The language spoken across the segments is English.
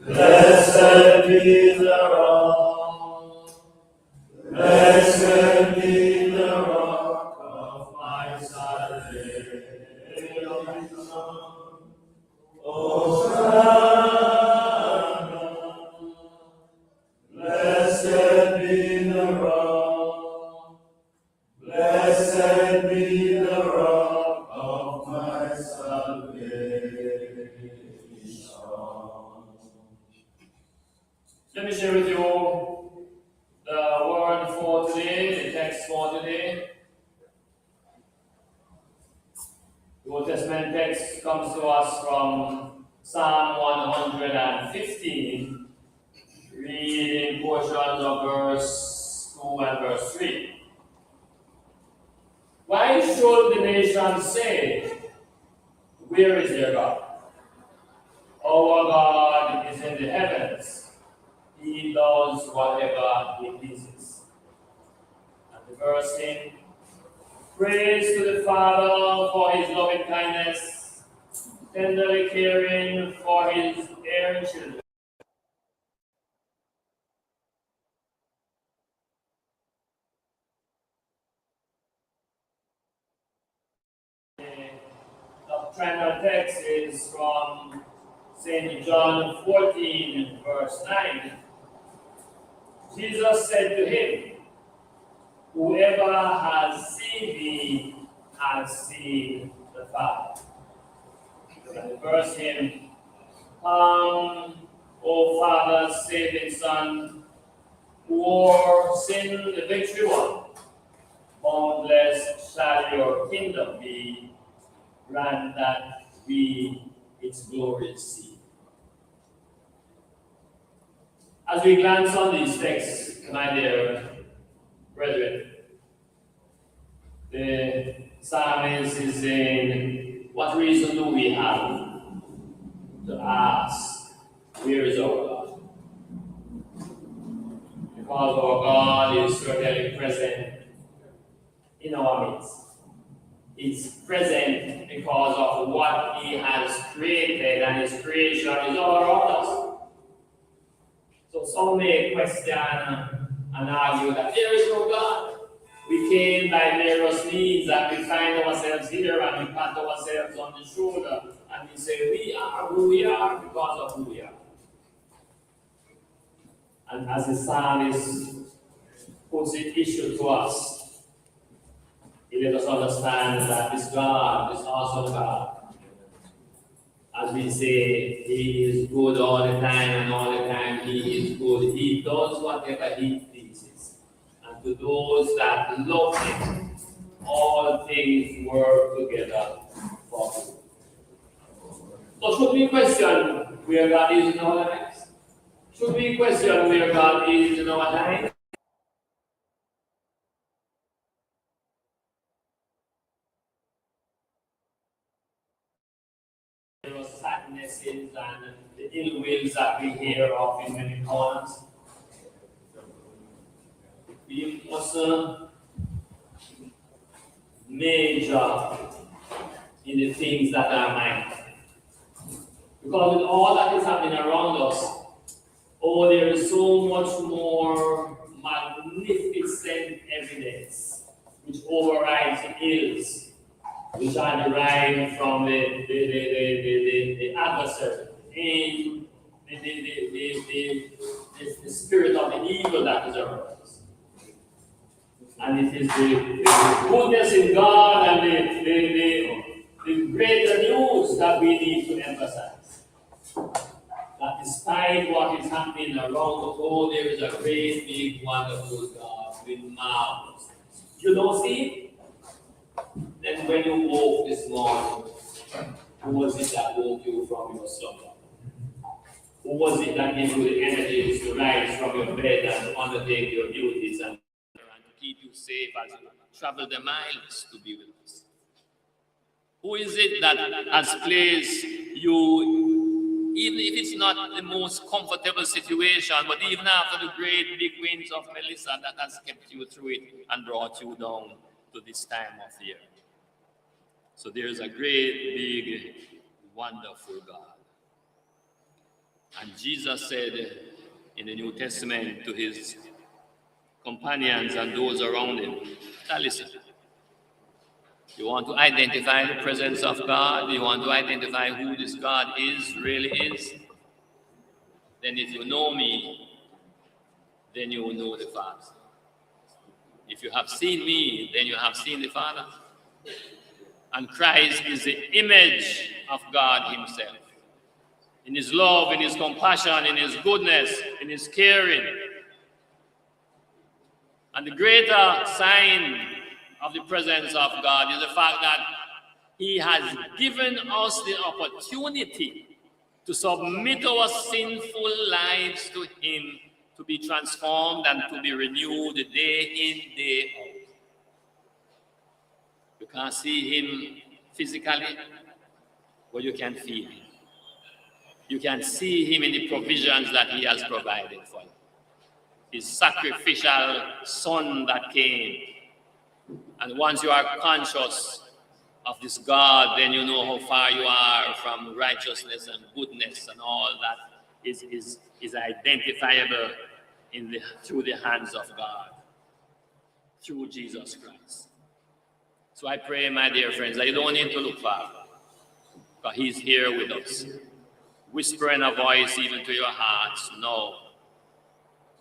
Blessed be the rock, blessed be the rock of my salvation. Hosanna, blessed be the rock, blessed be the rock of my salvation. Let me share with you the word for today, the text for today. The Old Testament text comes to us from Psalm 115, reading portions of verse 2 and verse 3. Why should the nations say, where is their God? Our God is in the heavens. He does whatever he pleases. And the verse 10, praise to the Father for his loving kindness, tenderly caring for his erring children. The doctrinal text is from St. John 14, verse 9. Jesus said to him, whoever has seen me has seen the Father. And the verse hymn, come, O Father, saving Son, who o'er sin the victory won. Boundless shall your kingdom be, grant that we its glory see. As we glance on these texts, my dear brethren, the psalmist is saying, what reason do we have to ask, where is our God? Because our God is certainly present in our midst. It's present because of what he has created, and his creation is all around us. So some may question and argue that there is no God. We came by various means and we find ourselves here and we pat ourselves on the shoulder and we say we are who we are because of who we are. And as the psalmist puts it issue to us, he let us understand that this God, this awesome God, as we say, he is good all the time, and all the time he is good. He does whatever he pleases. And to those that love him, all things work together for good. So should we question where God is in our lives? Should we question where God is in our lives? Sadnesses and the ill wills that we hear of in many corners. We must major in the things that are mine. Because with all that is happening around us, oh, there is so much more magnificent evidence which overrides the ills which are derived from the adversary and the spirit of the evil that is around us. And it is the goodness in God and the greater news that we need to emphasize. That despite what is happening around the world, there is a great, big, wonderful God with marvelous things. You don't see it? Then when you woke this morning, who was it that woke you from your slumber? Who was it that gave you the energies to rise from your bed and to undertake your duties and to keep you safe as you travel the miles to be with us? Who is it that has placed you, even if it's not the most comfortable situation, but even after the great big winds of Melissa, that has kept you through it and brought you down to this time of year? So there's a great, big, wonderful God. And Jesus said in the New Testament to his companions and those around him, now listen, you want to identify the presence of God, you want to identify who this God really is, then if you know me, then you will know the Father. If you have seen me, then you have seen the Father. And Christ is the image of God himself. In his love, in his compassion, in his goodness, in his caring. And the greater sign of the presence of God is the fact that he has given us the opportunity to submit our sinful lives to him, to be transformed and to be renewed day in, day out. You can't see him physically, but you can feel him. You can see him in the provisions that he has provided for you. His sacrificial son that came. And once you are conscious of this God, then you know how far you are from righteousness and goodness, and all that is identifiable through the hands of God, through Jesus Christ. So I pray, my dear friends, that you don't need to look far, because he's here with us, whispering a voice even to your hearts now,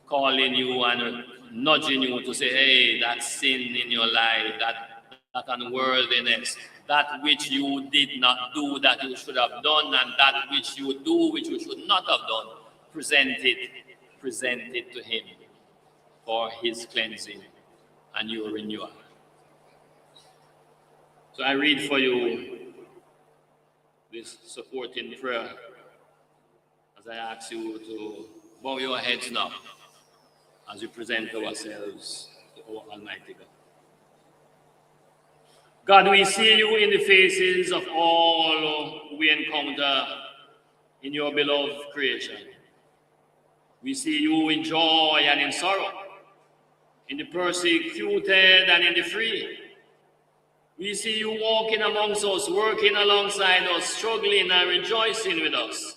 calling you and nudging you to say, hey, that sin in your life, that unworthiness, that which you did not do that you should have done, and that which you do which you should not have done, present it to him for his cleansing and your renewal. So I read for you this supporting prayer as I ask you to bow your heads now as we present ourselves to our Almighty God. God, we see you in the faces of all we encounter in your beloved creation. We see you in joy and in sorrow, in the persecuted and in the free. We see you walking amongst us, working alongside us, struggling and rejoicing with us.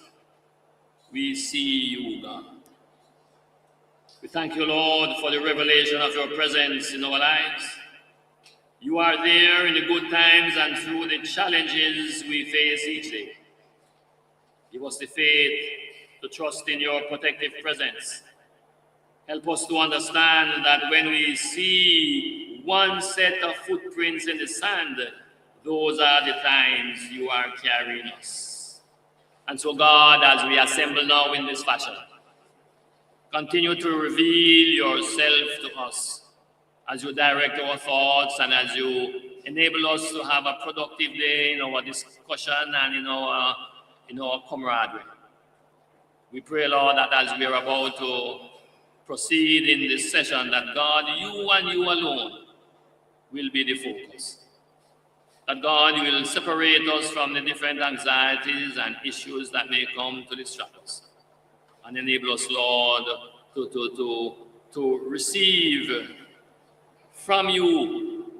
We see you, God. We thank you, Lord, for the revelation of your presence in our lives. You are there in the good times and through the challenges we face each day. Give us the faith to trust in your protective presence. Help us to understand that when we see one set of footprints in the sand, those are the times you are carrying us. And so, God, as we assemble now in this fashion, continue to reveal yourself to us as you direct our thoughts and as you enable us to have a productive day in our discussion and in our camaraderie. We pray, Lord, that as we are about to proceed in this session, that God, you and you alone will be the focus. That God, you will separate us from the different anxieties and issues that may come to distract us. And enable us, Lord, to receive from you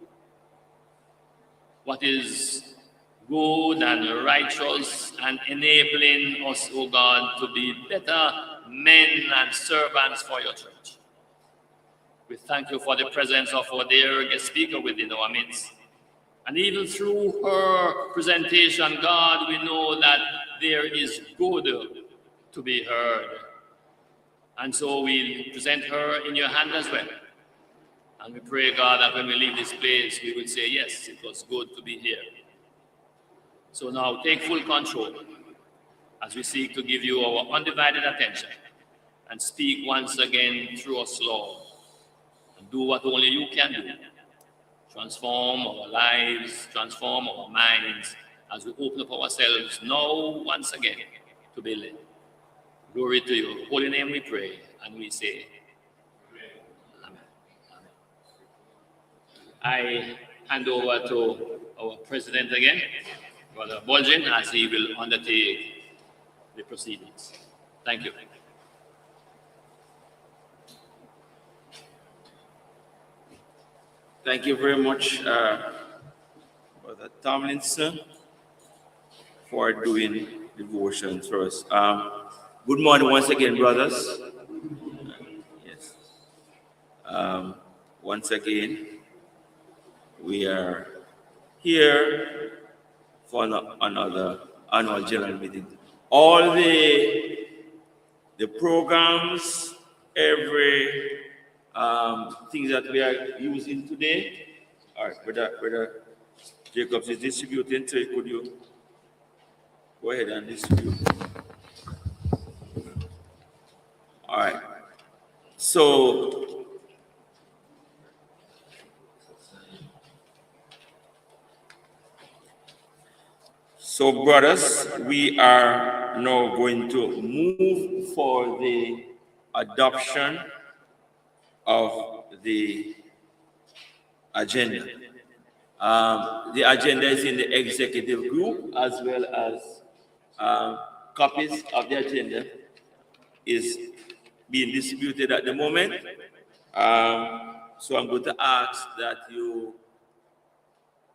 what is good and righteous, and enabling us, O God, to be better men and servants for your church. We thank you for the presence of our dear guest speaker within our midst. And even through her presentation, God, we know that there is good to be heard. And so we present her in your hand as well. And we pray, God, that when we leave this place, we will say, yes, it was good to be here. So now take full control as we seek to give you our undivided attention and speak once again through us, Lord. And do what only you can do. Transform our lives, transform our minds as we open up ourselves now once again to be led. Glory to your holy name we pray, and we say, Amen. Amen. I hand over to our president again, Brother Bulgin, as he will undertake the proceedings. Thank you. Thank you very much, Brother Tomlinson, for doing devotion for us. Good morning once again, brothers. Yes. Once again, we are here for another annual general meeting. All the programs, every things that we are using today. All right, brother Jacobs is distributing. So could you go ahead and distribute? All right. So, brothers, we are now going to move for the adoption of the agenda. The agenda is in the executive group, as well as copies of the agenda is being distributed at the moment. So I'm going to ask that you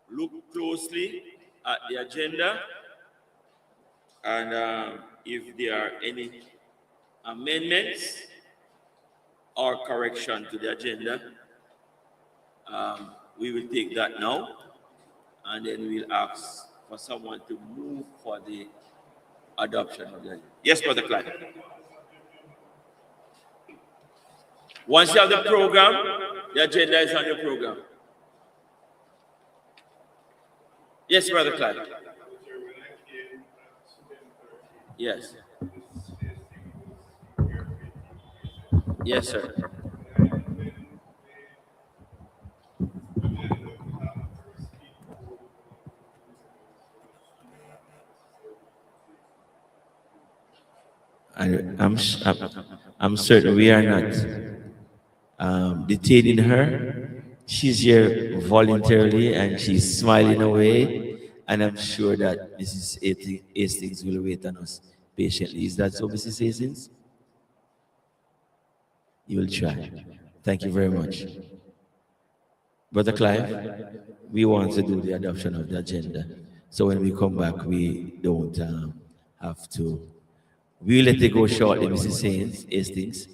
look closely at the agenda, and if there are any amendments or correction to the agenda, we will take that now, and then we'll ask for someone to move for the adoption of the agenda. Yes, Brother Clyde. Once you have the program, the agenda is on your program. Yes, Brother Clyde. Yes. Yes, sir. I'm certain we are not detaining her. She's here voluntarily and she's smiling away. And I'm sure that Mrs. Hastings will wait on us patiently. Is that so, Mrs. Hastings? You will try. Thank you very much. Brother Clive, we want to do the adoption of the agenda. So when we come back, we don't have to. We'll let it go shortly, Mrs. Hastings.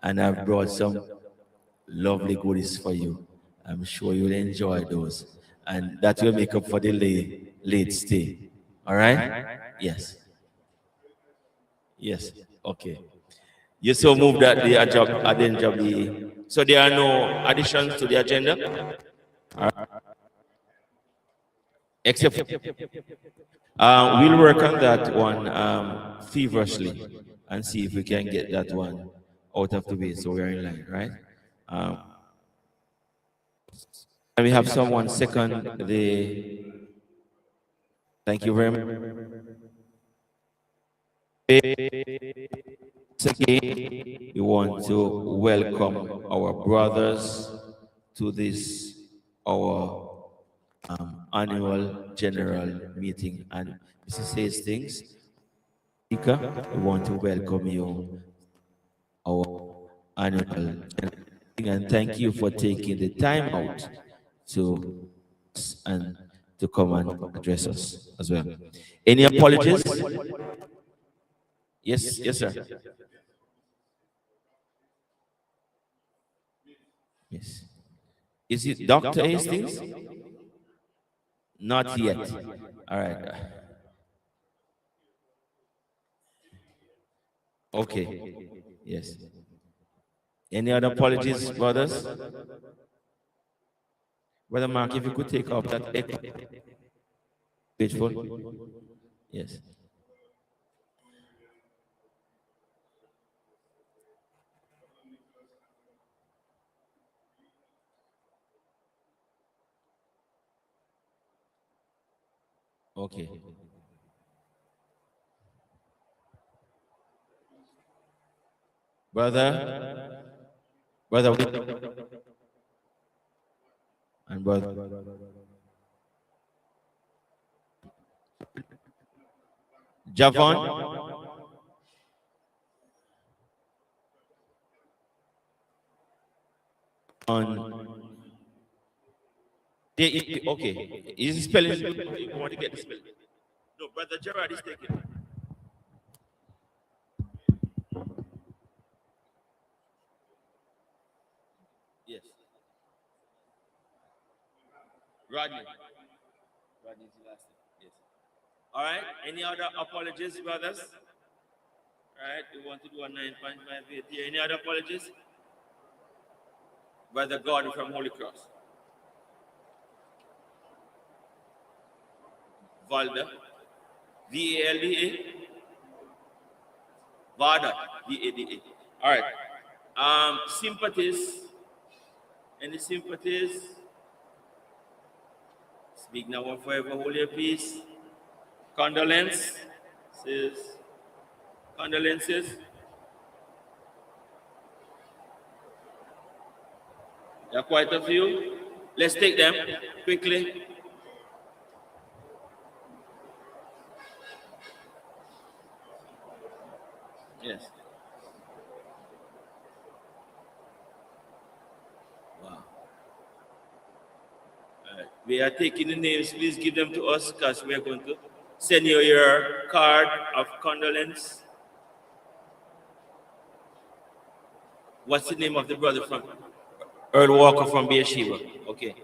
And I've brought some lovely goodies for you. I'm sure you'll enjoy those. And that will make up for the late stay. All right? Yes. Yes. Okay. You so move that the agenda be. So there are no additions to the agenda? Except we'll work on that one feverishly and see if we can get that one out of the way so we're in line, right? And we have someone second the. Thank you very much. Again, we want to welcome our brothers to this our annual general meeting. And Mrs. Hastings, we want to welcome you our annual general meeting, and thank you for taking the time out to and to come and address us as well. Any apologies? Yes, yes, sir. Yes. Is it Dr. Hastings? Not yet. All right. Okay. Yes. Any other apologies, brothers? Brother Mark, if you could take off that echo. Grateful. Yes. Okay. Brother, and brother. Javon. On. Okay. Is it spelling? You want to get the spelling? No, brother Gerard is taking. Rodney. Rodney is the last name. Yes. All right. Any other apologies, brothers? All right. We want to do a 9.58 here. Any other apologies? Brother Gordon from Holy Cross. Valda. V-A-L-D-A. Vada. V-A-D-A. All right. Sympathies. Any sympathies? Speak now and forever, hold your peace. Condolences. Condolences. There are quite a few. Let's take them quickly. Yes. Wow. All right. We are taking the names. Please give them to us because we are going to send you your card of condolence. What's the name of the brother from Earl Walker from Beersheba? Okay.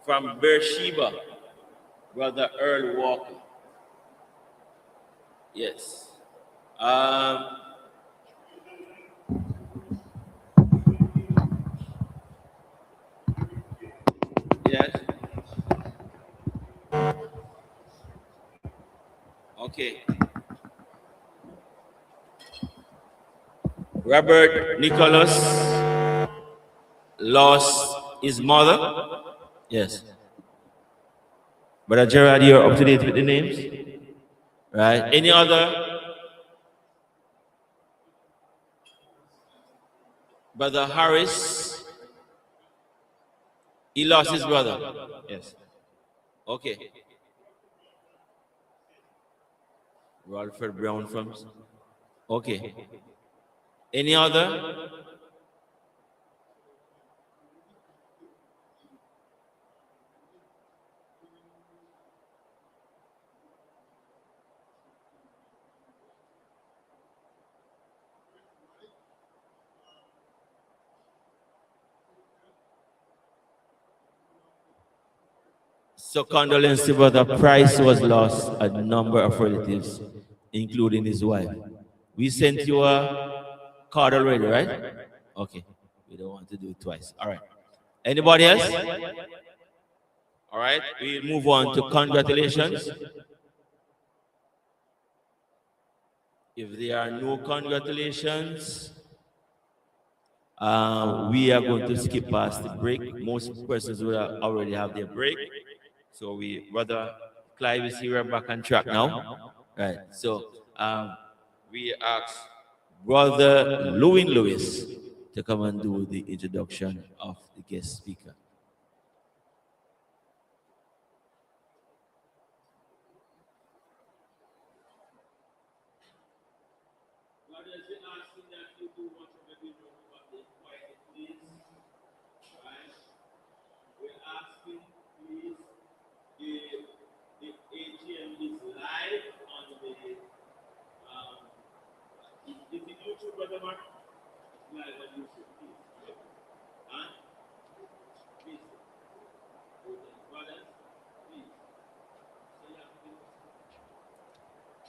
From Beersheba, Brother Earl Walker. Yes. Yes. Okay. Robert Nicholas lost his mother. Yes. Brother Gerard, you're up to date with the names? Right. Any other? Brother Harris, he lost his brother. Yes. Okay. Ralford Brown from. Okay. Any other? So condolence to Brother Price was lost a number of relatives, including his wife. We sent you a card already, right? Okay. We don't want to do it twice. All right. Anybody else? All right. We move on to congratulations. If there are no congratulations, we are going to skip past the break. Most persons will already have their break. So Brother Clive is here back on track now. Right. So we ask Brother Lewis to come and do the introduction of the guest speaker.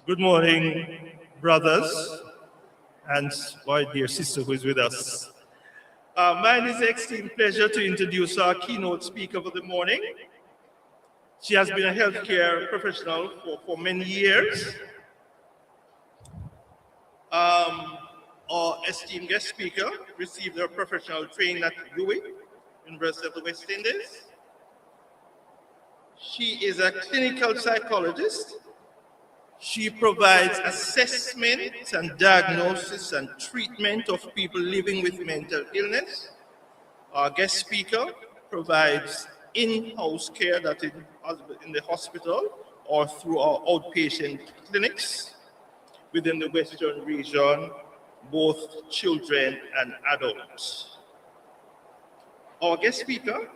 Good morning, brothers, and my dear sister who is with us. Mine is an extreme pleasure to introduce our keynote speaker for the morning. She has been a healthcare professional for many years. Our esteemed guest speaker received her professional training at UWI, University of the West Indies. She is a clinical psychologist. She provides assessment and diagnosis and treatment of people living with mental illness. Our guest speaker provides in-house care that is in the hospital or through our outpatient clinics within the Western region, both children and adults. Our guest speaker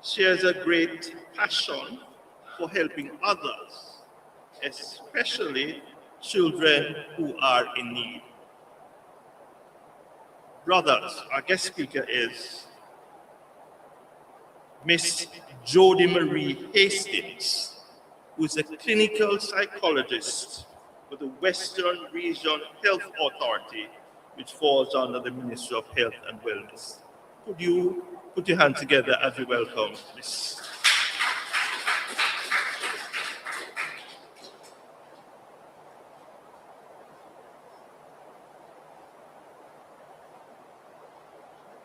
shares a great passion for helping others, especially children who are in need. brothers, our guest speaker is Miss Jodi-Marie Hastings, who is a clinical psychologist with the Western Region Health Authority, which falls under the Ministry of Health and Wellness. Could you put your hand together as we welcome Miss?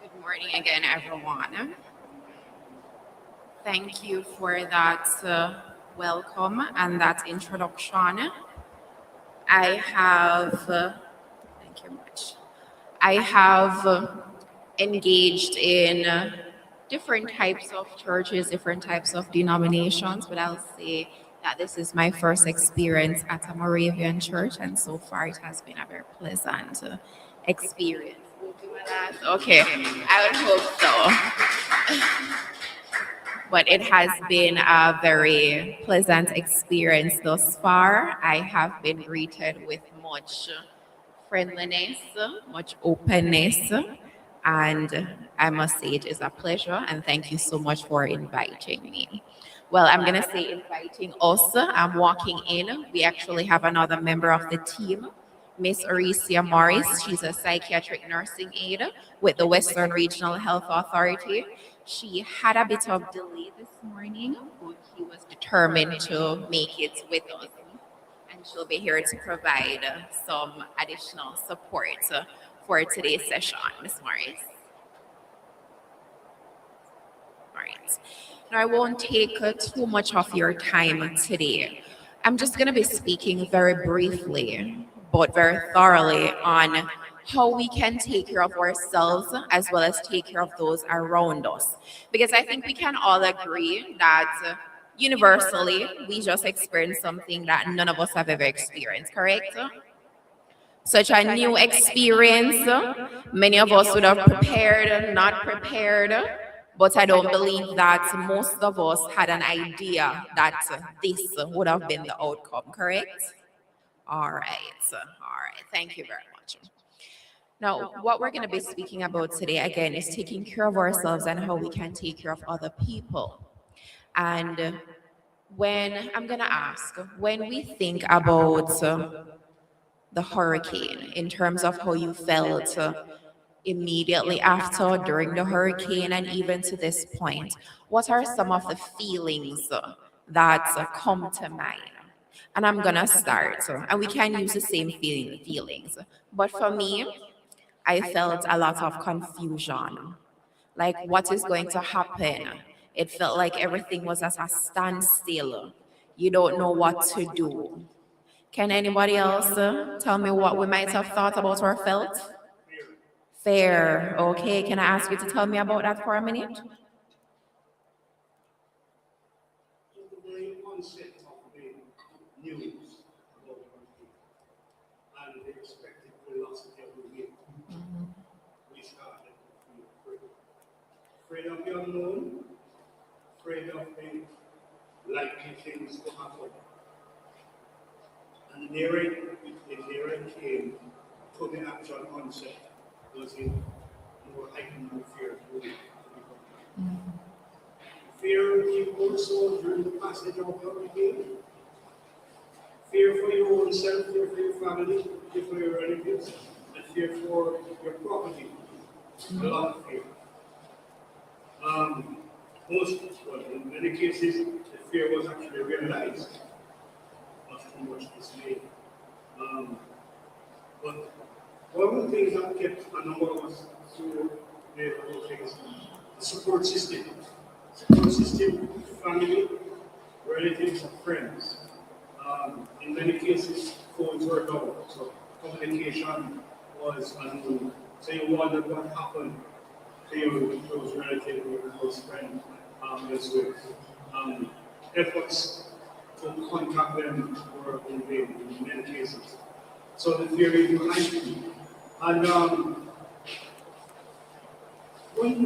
Good morning again, everyone. Thank you for that welcome and that introduction. Thank you much. I have engaged in different types of churches, different types of denominations, but I'll say that this is my first experience at a Moravian church, and so far it has been a very pleasant experience. Okay, I would hope so. But it has been a very pleasant experience thus far. I have been greeted with much friendliness, much openness, and I must say it is a pleasure, and thank you so much for inviting me. Well, I'm going to say inviting us. I'm walking in. We actually have another member of the team, Miss Irwin Morris. She's a psychiatric nursing aide with the Western Regional Health Authority. She had a bit of delay this morning, but she was determined to make it with us. And she'll be here to provide some additional support for today's session, Ms. Morris. All right. Now, I won't take too much of your time today. I'm just going to be speaking very briefly, but very thoroughly on how we can take care of ourselves as well as take care of those around us. Because I think we can all agree that universally, we just experienced something that none of us have ever experienced, correct? Such a new experience. Many of us would have prepared, not prepared, but I don't believe that most of us had an idea that this would have been the outcome, correct? All right. Thank you very much. Now, what we're going to be speaking about today, again, is taking care of ourselves and how we can take care of other people. And when I'm going to ask, when we think about the hurricane, in terms of how you felt immediately after, during the hurricane, and even to this point, what are some of the feelings that come to mind? And I'm going to start, and we can use the same feelings. But for me, I felt a lot of confusion. Like, what is going to happen? It felt like everything was at a standstill. You don't know what to do. Can anybody else tell me what we might have thought about or felt? Fear. Okay, can I ask you to tell me about that for a minute? The very onset of the news about and the expected velocity of the wind, we started to feel afraid. Afraid of the unknown, afraid of the likely things to happen. And the nearer it came to the actual onset, was in more heightened fear to become. Fear came also during the passage of the hurricane. Fear for your own self, fear for your family, fear for your relatives, and fear for your property. A lot of fear. In many cases, the fear was actually realized, not too much dismay. But one of the things that kept a number of us through the whole thing is the support system. Support system, family, relatives, and friends. In many cases, phones were down, so communication was unknown. So you wondered what happened to your close relative, your close friend, as well. Efforts to contact them were in vain in many cases. So the fear is heightened. And when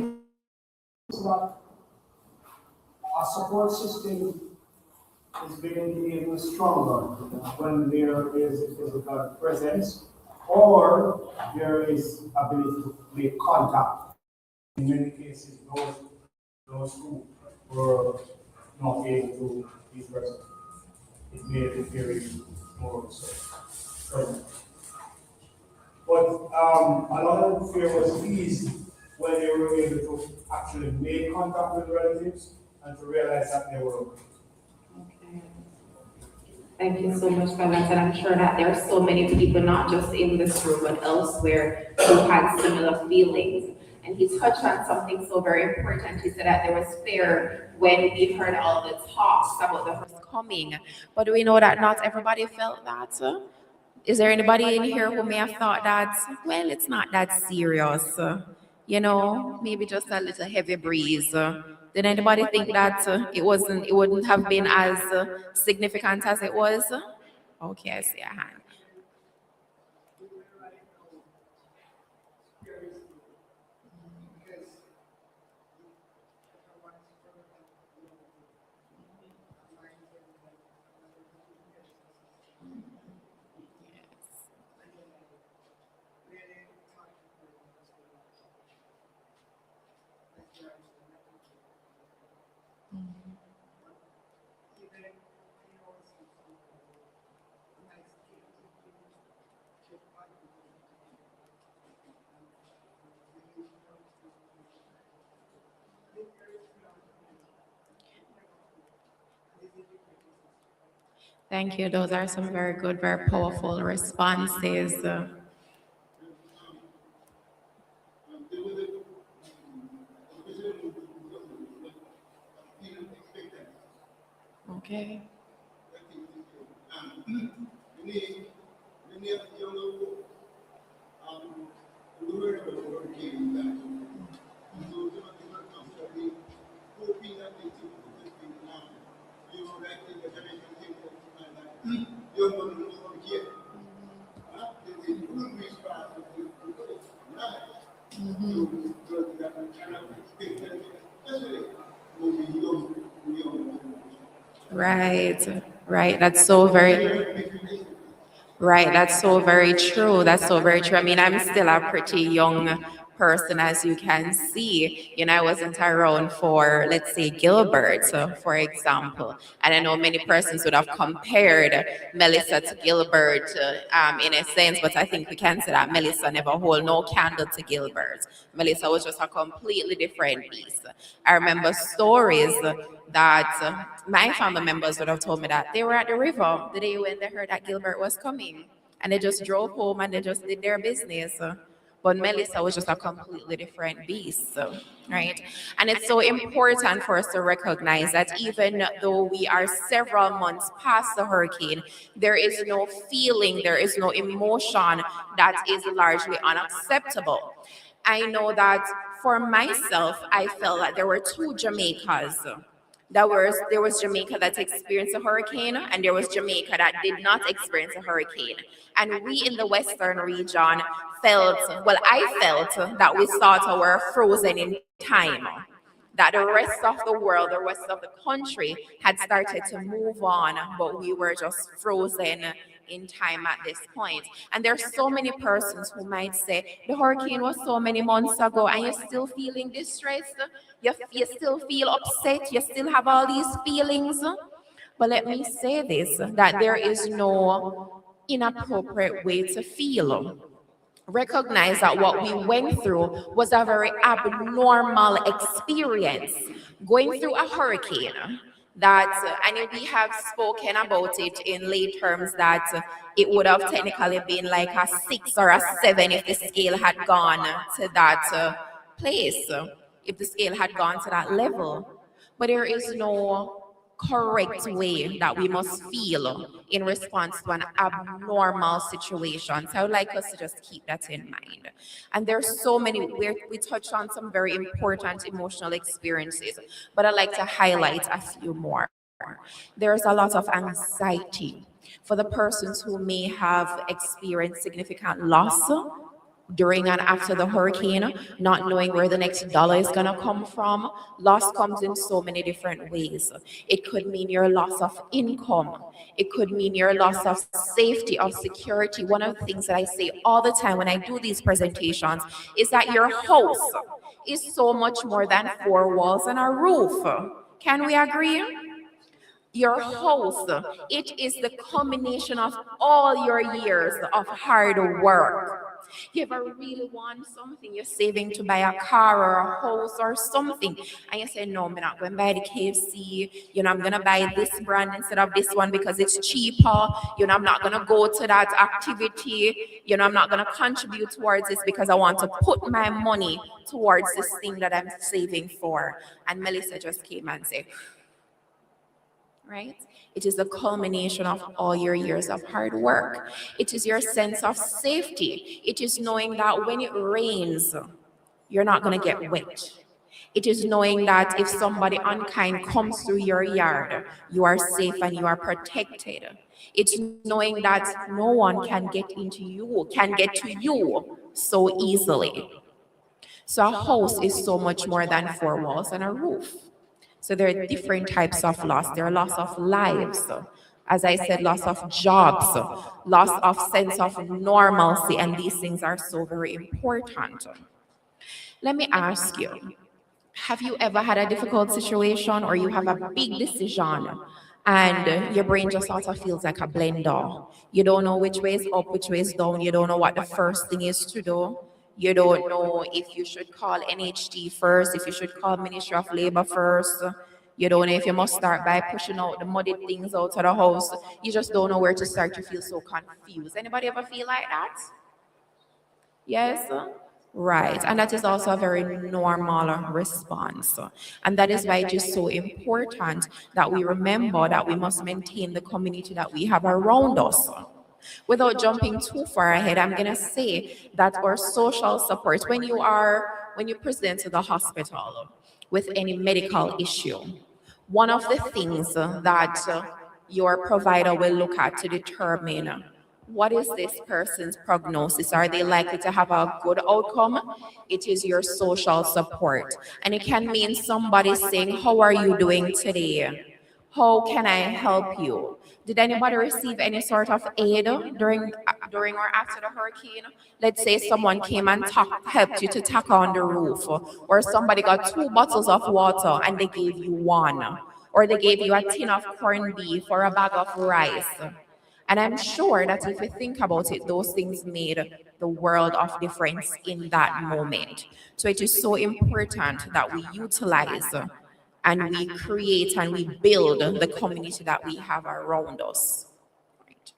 our support system is beginning to be even stronger when there is physical presence or there is ability to make contact. In many cases, those who were not able to be present, it made it very more so. But a lot of fear was eased when they were able to actually make contact with relatives and to realize that they were okay. Okay. Thank you so much for that. And I'm sure that there are so many people, not just in this room, but elsewhere, who had similar feelings. And he touched on something so very important. He said that there was fear when we heard all the talks about the first coming. But do we know that not everybody felt that? Is there anybody in here who may have thought that, well, it's not that serious? You know, maybe just a little heavy breeze. Did anybody think that it wouldn't have been as significant as it was? Okay, I see a hand. Thank you. Those are some very good, very powerful responses. Okay. Right, right. That's so very right. That's so very true. That's so very true. I mean, I'm still a pretty young person, as you can see. You know, I wasn't around for, let's say, Gilbert, for example. And I know many persons would have compared Melissa to Gilbert in a sense, but I think we can say that Melissa never hold no candle to Gilbert. Melissa was just a completely different beast. I remember stories that my family members would have told me that they were at the river the day when they heard that Gilbert was coming, and they just drove home and they just did their business. But Melissa was just a completely different beast, right? And it's so important for us to recognize that even though we are several months past the hurricane, there is no feeling, there is no emotion that is largely unacceptable. I know that for myself, I felt that there were two Jamaicas. There was Jamaica that experienced a hurricane, and there was Jamaica that did not experience a hurricane. And we in the western region felt, well, I felt that we thought we were frozen in time. That the rest of the world, the rest of the country had started to move on, but we were just frozen in time at this point. And there's so many persons who might say, the hurricane was so many months ago and you're still feeling distressed, you still feel upset, you still have all these feelings. But let me say this, that there is no inappropriate way to feel. Recognize that what we went through was a very abnormal experience. Going through a hurricane, that, and we have spoken about it in lay terms, that it would have technically been like a 6 or a 7 if the scale had gone to that place, if the scale had gone to that level. But there is no correct way that we must feel in response to an abnormal situation. So I would like us to just keep that in mind. And there's so many, we touched on some very important emotional experiences, but I'd like to highlight a few more. There's a lot of anxiety for the persons who may have experienced significant loss during and after the hurricane, not knowing where the next dollar is going to come from. Loss comes in so many different ways. It could mean your loss of income. It could mean your loss of safety, of security. One of the things that I say all the time when I do these presentations is that your house is so much more than four walls and a roof. Can we agree? Your house, it is the culmination of all your years of hard work. You ever really want something, you're saving to buy a car or a house or something, and you say, no, I'm not going to buy the KFC, I'm going to buy this brand instead of this one because it's cheaper, I'm not going to go to that activity, I'm not going to contribute towards this because I want to put my money towards this thing that I'm saving for. And Melissa just came and said, right? It is the culmination of all your years of hard work. It is your sense of safety. It is knowing that when it rains, you're not going to get wet. It is knowing that if somebody unkind comes through your yard, you are safe and you are protected. It's knowing that no one can get to you so easily. So a house is so much more than four walls and a roof. So there are different types of loss. There are loss of lives. As I said, loss of jobs, loss of sense of normalcy, and these things are so very important. Let me ask you, have you ever had a difficult situation or you have a big decision and your brain just sort of feels like a blender? You don't know which way is up, which way is down. You don't know what the first thing is to do. You don't know if you should call NHT first, if you should call Ministry of Labor first. You don't know if you must start by pushing out the muddy things out of the house. You just don't know where to start. You feel so confused. Anybody ever feel like that? Yes? Right. And that is also a very normal response. And that is why it is so important that we remember that we must maintain the community that we have around us. Without jumping too far ahead, I'm going to say that our social support, when you present to the hospital with any medical issue, one of the things that your provider will look at to determine what is this person's prognosis? Are they likely to have a good outcome? It is your social support. And it can mean somebody saying, how are you doing today? How can I help you? Did anybody receive any sort of aid during or after the hurricane? Let's say someone came and helped you to tack on the roof, or somebody got 2 bottles of water and they gave you 1, or they gave you a tin of corned beef or a bag of rice. And I'm sure that if you think about it, those things made the world of difference in that moment. So it is so important that we utilize and we create and we build the community that we have around us. Right.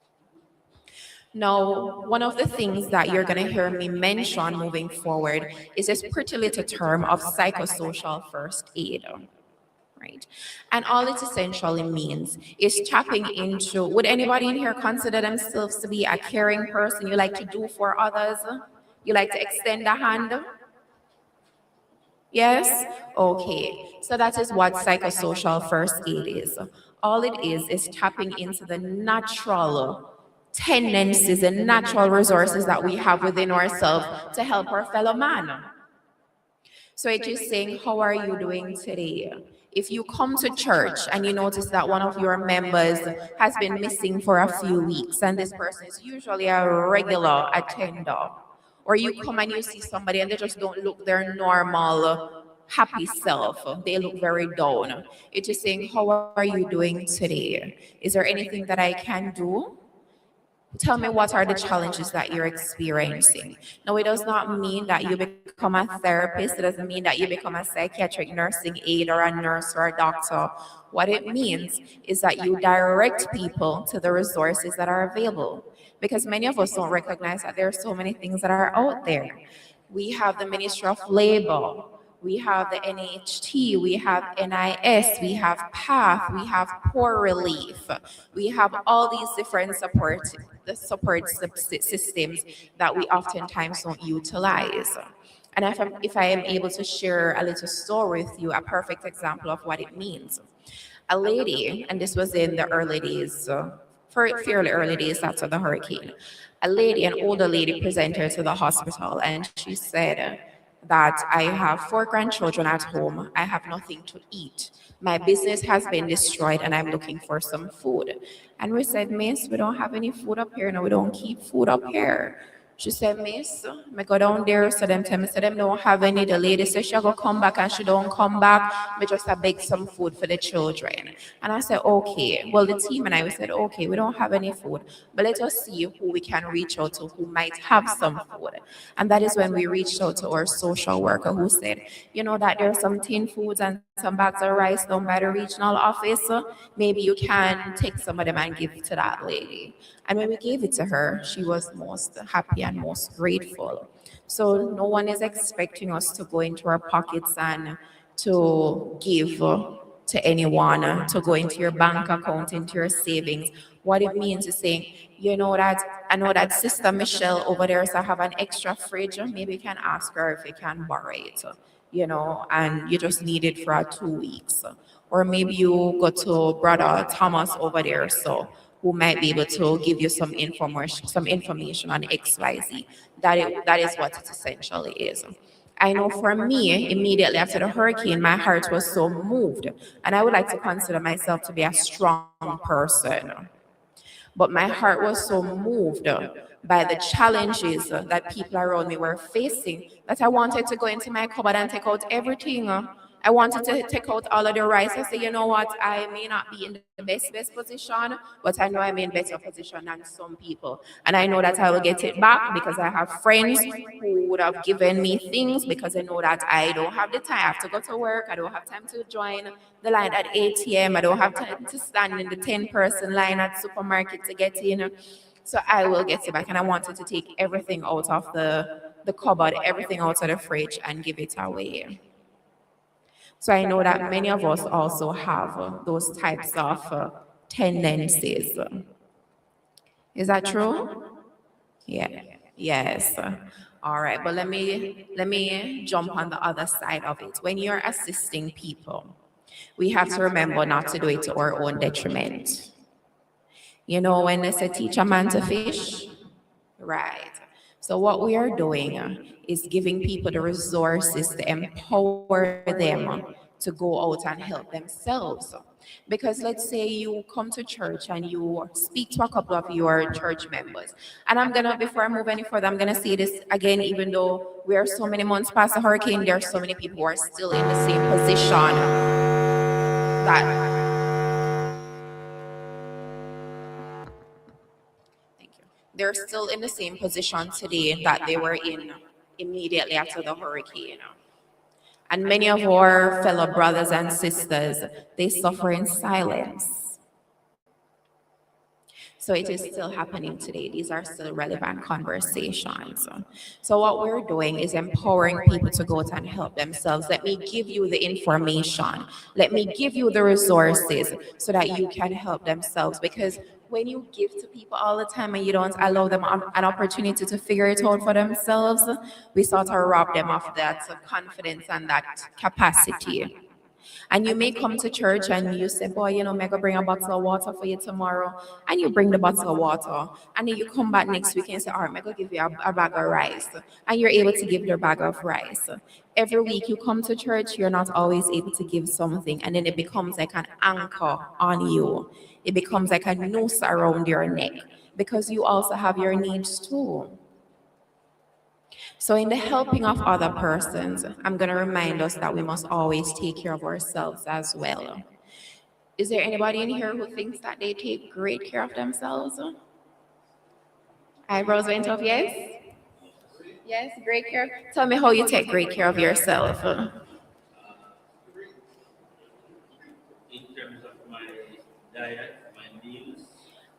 Now, one of the things that you're going to hear me mention moving forward is this pretty little term of psychosocial first aid. Right. And all it essentially means is tapping into, would anybody in here consider themselves to be a caring person? You like to do for others? You like to extend a hand? Yes? Okay. So that is what psychosocial first aid is. All it is tapping into the natural tendencies and natural resources that we have within ourselves to help our fellow man. So it is saying, how are you doing today? If you come to church and you notice that one of your members has been missing for a few weeks, and this person is usually a regular attender, or you come and you see somebody and they just don't look their normal, happy self, they look very down. It is saying, how are you doing today? Is there anything that I can do? Tell me, what are the challenges that you're experiencing? Now, it does not mean that you become a therapist. It doesn't mean that you become a psychiatric nursing aide or a nurse or a doctor. What it means is that you direct people to the resources that are available. Because many of us don't recognize that there are so many things that are out there. We have the Ministry of Labor. We have the NHT, we have NIS, we have PATH, we have Poor Relief. We have all these different support systems that we oftentimes don't utilize. And if I am able to share a little story with you, a perfect example of what it means. A lady, and this was in the early days, fairly early days after the hurricane. A lady, an older lady, presented to the hospital, and she said that I have 4 grandchildren at home. I have nothing to eat. My business has been destroyed, and I'm looking for some food. And we said, Miss, we don't have any food up here. No, we don't keep food up here. She said, Miss, I go down there, so them tell me, so them don't have any. The lady said she go come back and she don't come back. Me just a beg some food for the children. And I said, okay. Well, the team and I, we said, okay, we don't have any food, but let us see who we can reach out to who might have some food. And that is when we reached out to our social worker who said, you know that there are some tin foods and some bags of rice down by the regional office. Maybe you can take some of them and give it to that lady. And when we gave it to her, she was most happy and most grateful. So no one is expecting us to go into our pockets and to give to anyone, to go into your bank account, into your savings. What it means is saying, you know that I know that Sister Michelle over there so have an extra fridge. Maybe you can ask her if you can borrow it, and you just need it for 2 weeks. Or maybe you go to Brother Thomas over there, so who might be able to give you some information on XYZ. That is what it essentially is. I know for me, immediately after the hurricane, my heart was so moved, and I would like to consider myself to be a strong person. But my heart was so moved by the challenges that people around me were facing that I wanted to go into my cupboard and take out everything. I wanted to take out all of the rice. I said, you know what, I may not be in the best position, but I know I'm in better position than some people. And I know that I will get it back because I have friends who would have given me things because I know that I don't have the time. I have to go to work. I don't have time to join the line at ATM. I don't have time to stand in the 10-person line at supermarket to get in. So I will get it back. And I wanted to take everything out of the cupboard, everything out of the fridge and give it away. So I know that many of us also have those types of tendencies. Is that true? Yeah. Yes. All right. But let me jump on the other side of it. When you're assisting people, we have to remember not to do it to our own detriment. You know, when they say teach a man to fish, right? So what we are doing is giving people the resources to empower them to go out and help themselves. Because let's say you come to church and you speak to a couple of your church members. And before I move any further, I'm gonna say this again, even though we are so many months past the hurricane, there are so many people who are still in the same position that they're still in the same position today that they were in immediately after the hurricane. And many of our fellow brothers and sisters, they suffer in silence. So it is still happening today. These are still relevant conversations. So what we're doing is empowering people to go out and help themselves. Let me give you the information. Let me give you the resources so that you can help themselves. Because when you give to people all the time and you don't allow them an opportunity to figure it out for themselves, we sort of rob them of that confidence and that capacity. And you may come to church and you say, boy, I'm going to bring a bottle of water for you tomorrow. And you bring the bottle of water. And then you come back next week and say, all right, I'm going to give you a bag of rice. And you're able to give their bag of rice. Every week you come to church, you're not always able to give something. And then it becomes like an anchor on you. It becomes like a noose around your neck. Because you also have your needs too. So in the helping of other persons, I'm going to remind us that we must always take care of ourselves as well. Is there anybody in here who thinks that they take great care of themselves? Eyebrows went up, yes? Yes, great care. Tell me how you take great care of yourself. In terms of my diet, my meals,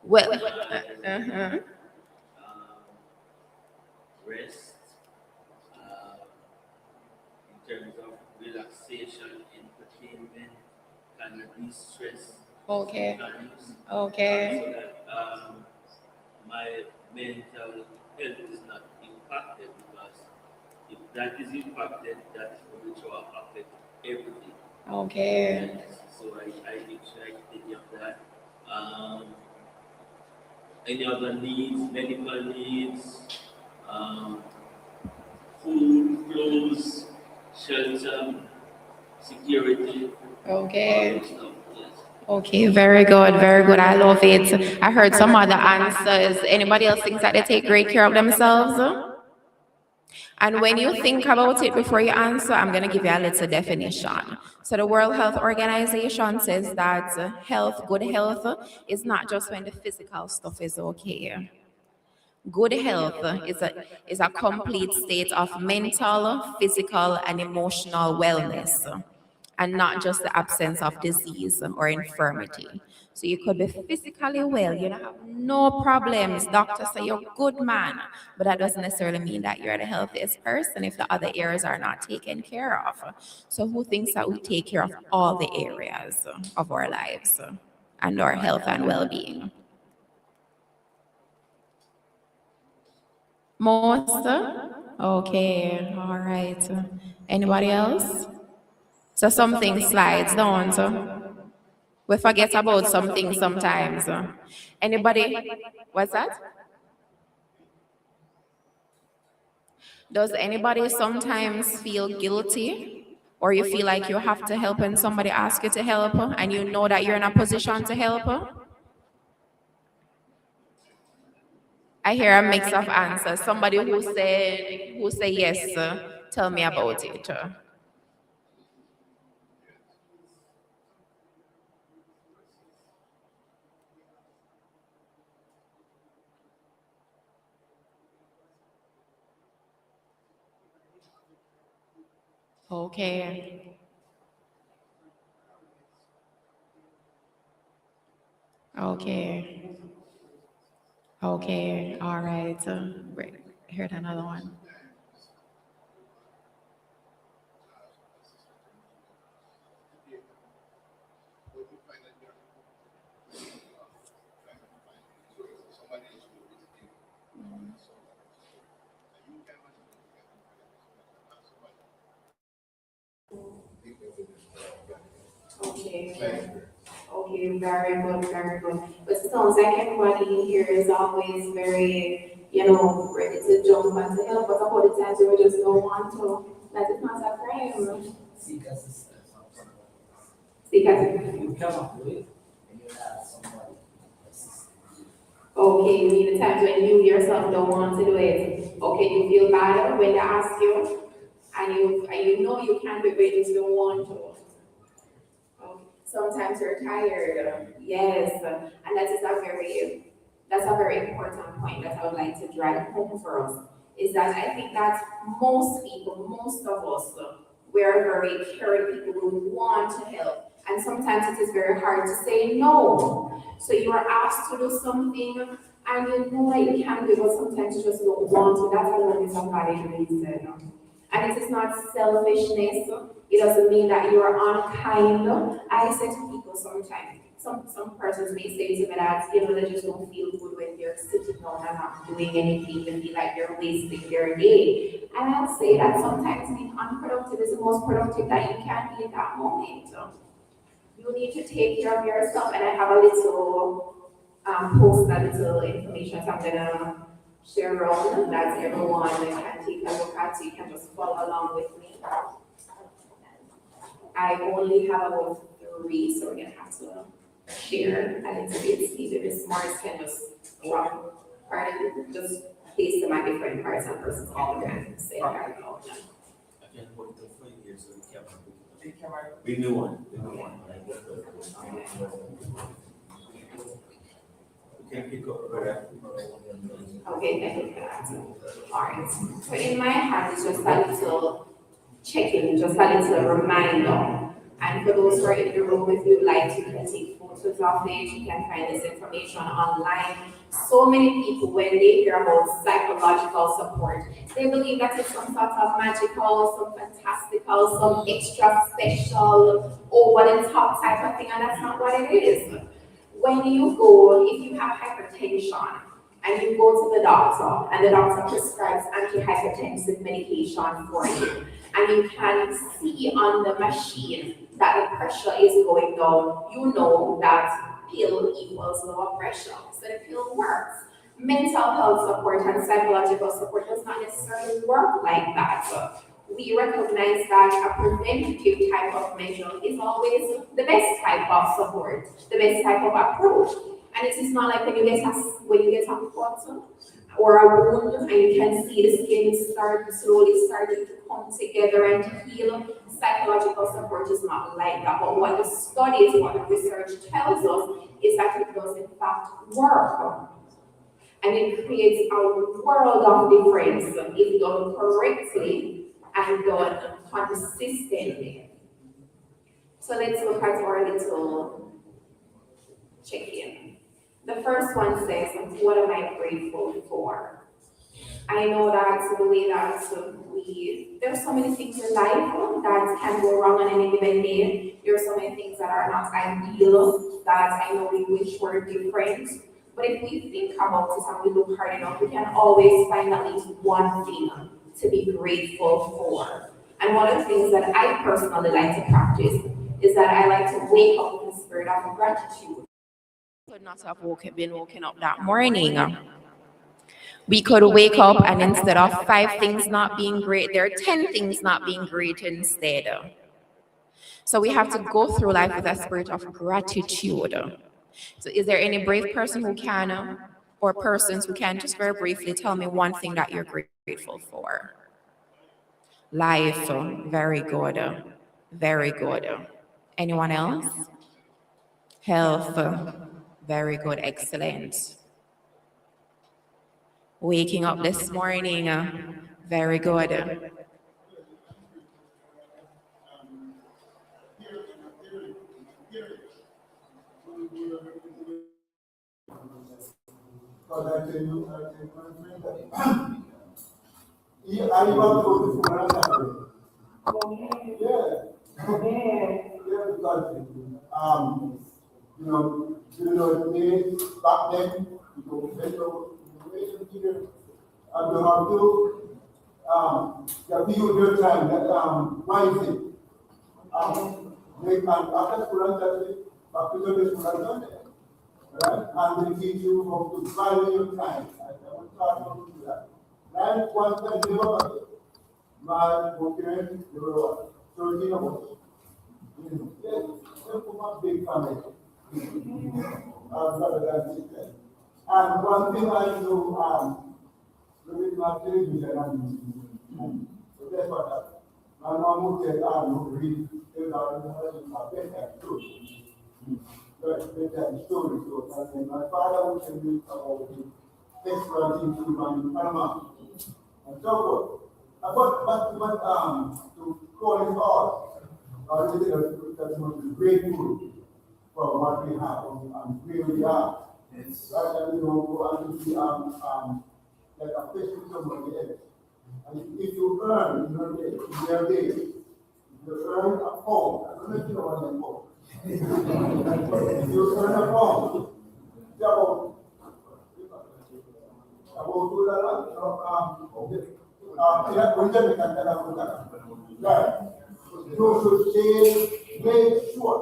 Well, um, rest, in terms of relaxation, entertainment, kind of de-stress. okay, Times, okay. so that my mental health is not impacted, because if that is impacted, that is going to affect everything. Okay. And so I make sure I take care of that. any other needs, medical needs, um, food, clothes, shelter, security, all Okay. those stuff. Yes. Okay, very good, very good. I love it. I heard some other answers. Anybody else thinks that they take great care of themselves? And when you think about it before you answer, I'm going to give you a little definition. So the World Health Organization says that health, good health, is not just when the physical stuff is okay. Good health is a complete state of mental, physical, and emotional wellness, and not just the absence of disease or infirmity. So you could be physically well, you have no problems. Doctors say you're a good man, but that doesn't necessarily mean that you're the healthiest person if the other areas are not taken care of. So who thinks that we take care of all the areas of our lives and our health and well-being? Most? Okay, all right. Anybody else? So something slides down. So we forget about something sometimes. Anybody? What's that? Does anybody sometimes feel guilty? Or you feel like you have to help and somebody asks you to help and you know that you're in a position to help? I hear a mix of answers. Somebody who say yes, tell me about it. Okay. Okay. Okay. All right. Great. Heard another one. Okay. Okay, very good, very good. But it sounds like everybody here is always very, ready to jump and to help, but a lot of times we just don't want to. That is not a crime. Seek assistance. Seek assistance. You cannot do it, and you have somebody assist you. Okay, you mean the times when you yourself don't want to do it. Okay, you feel bad when they ask you, and you know you can't do it, but you just don't want to. Okay. Sometimes you're tired. Yes, and that's a very important point that I would like to drive home for us. Is that I think that most people, most of us, we're very caring people who want to help. And sometimes it is very hard to say no. So you are asked to do something and you know that you can do it, but sometimes you just don't want to. That alone is a valid reason. And it is not selfishness. It doesn't mean that you are unkind. I say to people sometimes, some persons may say to me that, they just don't feel good when they're sitting down and not doing anything. They feel like they're wasting their day. And I'd say that sometimes being unproductive is the most productive that you can be in that moment. You need to take care of yourself. And I have a little post, a little information, so I'm gonna share around that everyone can take a look at, so you can just follow along with me. I only have about 3, so we're gonna have to share a little bit. See if it's smart, can just drop or just paste them at different parts and persons all can say that out loud. I can put it for you so the camera. We do one. We can pick up where. Okay, thank you for that. All right. So in my hand is just a little check-in, just a little reminder. And for those who are in the room, if you'd like to, you can take photos of it. You can find this information online. So many people, when they hear about psychological support, they believe that it's some sort of magical, some fantastical, some extra special, over the top type of thing, and that's not what it is. When you go, if you have hypertension, and you go to the doctor, and the doctor prescribes antihypertensive medication for you, and you can see on the machine that the pressure is going down, you know that pill equals lower pressure. So the pill works. Mental health support and psychological support does not necessarily work like that. So we recognize that a preventative type of measure is always the best type of support, the best type of approach. And it is not like when you get a cut or a wound and you can see the skin slowly starting to come together and heal. Psychological support is not like that. But what the studies, what the research tells us is that it does in fact work. And it creates a world of difference if done correctly and done consistently. So let's look at our little check-in. The first one says, what am I grateful for? I know that the way that there's so many things in life that can go wrong on any given day. There are so many things that are not ideal that I know we wish were different. But if we think about it and we look hard enough, we can always find at least one thing to be grateful for. And one of the things that I personally like to practice is that I like to wake up with the spirit of gratitude. Could not have been woken up that morning. We could wake up and instead of 5 things not being great, there are 10 things not being great instead. So we have to go through life with a spirit of gratitude. So is there any brave person who can, or persons who can just very briefly tell me one thing that you're grateful for? Life, very good, very good. Anyone else? Health, very good, excellent. Waking up this morning, very good. Back then, I don't have to the period time that why is it? They can after school and Saturday, back to the school and Sunday. Right? And they teach you how to value your time. I will start to do that. And once I never my parents, they were 13 of us. Yes, they from a big family. Brother and sister. And one thing I know, with my television and so that's what happened. My mom would say, read my bedtime story. Bedtime story. So my father would tell me about the exploiting in Panama and so forth. But to call it all, I really that's grateful for what we have and where we are. Yes. Rather than go and see like a fish with somebody else. And if you earn in your day, if you earn a pound, I don't know if you know what I mean. If you earn a pound, it's you should say, make sure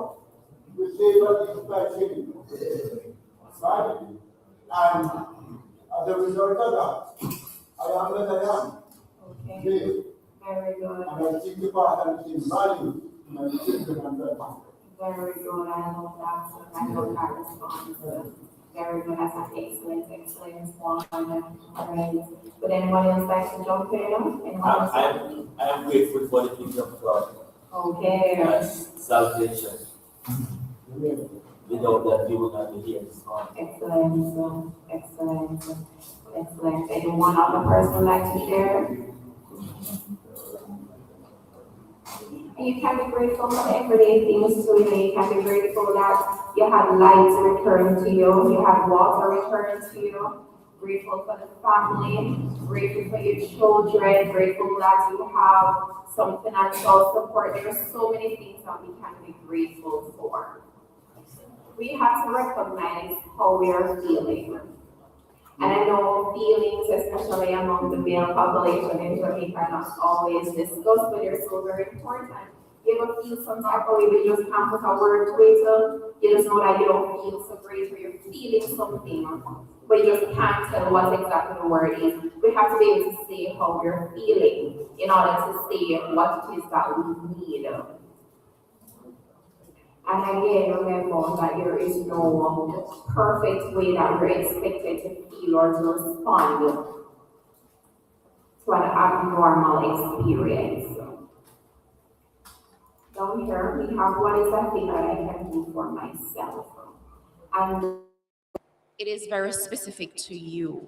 you save at least 5 shillings. Right? And as a result of that, I am that I am. Okay. Today. Very good. And I take the part and take value to my children and grandchildren. Very good. I love that. I love that response. Very good. That's an excellent one. Right. Would anyone else like to jump in? I am grateful for the things of God. Okay. That's salvation. Without that, you would not be here this morning. Excellent. Anyone other person like to share? And you can be grateful for everyday things too. You can be grateful that you had light return to you had water return to you, grateful for the family, grateful for your children, grateful that you have some financial support. There are so many things that we can be grateful for. We have to recognize how we are feeling. And I know feelings, especially among the male population in Jamaica, are not always discussed, but they're so very important. you ever feel some type of way, but you just can't put a word to it, so you just know that you don't feel so great or you're feeling something, but you just can't tell what exactly the word is. We have to be able to say how we're feeling in order to say what it is that we need. And again, remember that there is no perfect way that we're expected to feel or to respond to an abnormal experience. Down here, we have what is that thing that I can do for myself. And It is very specific to you.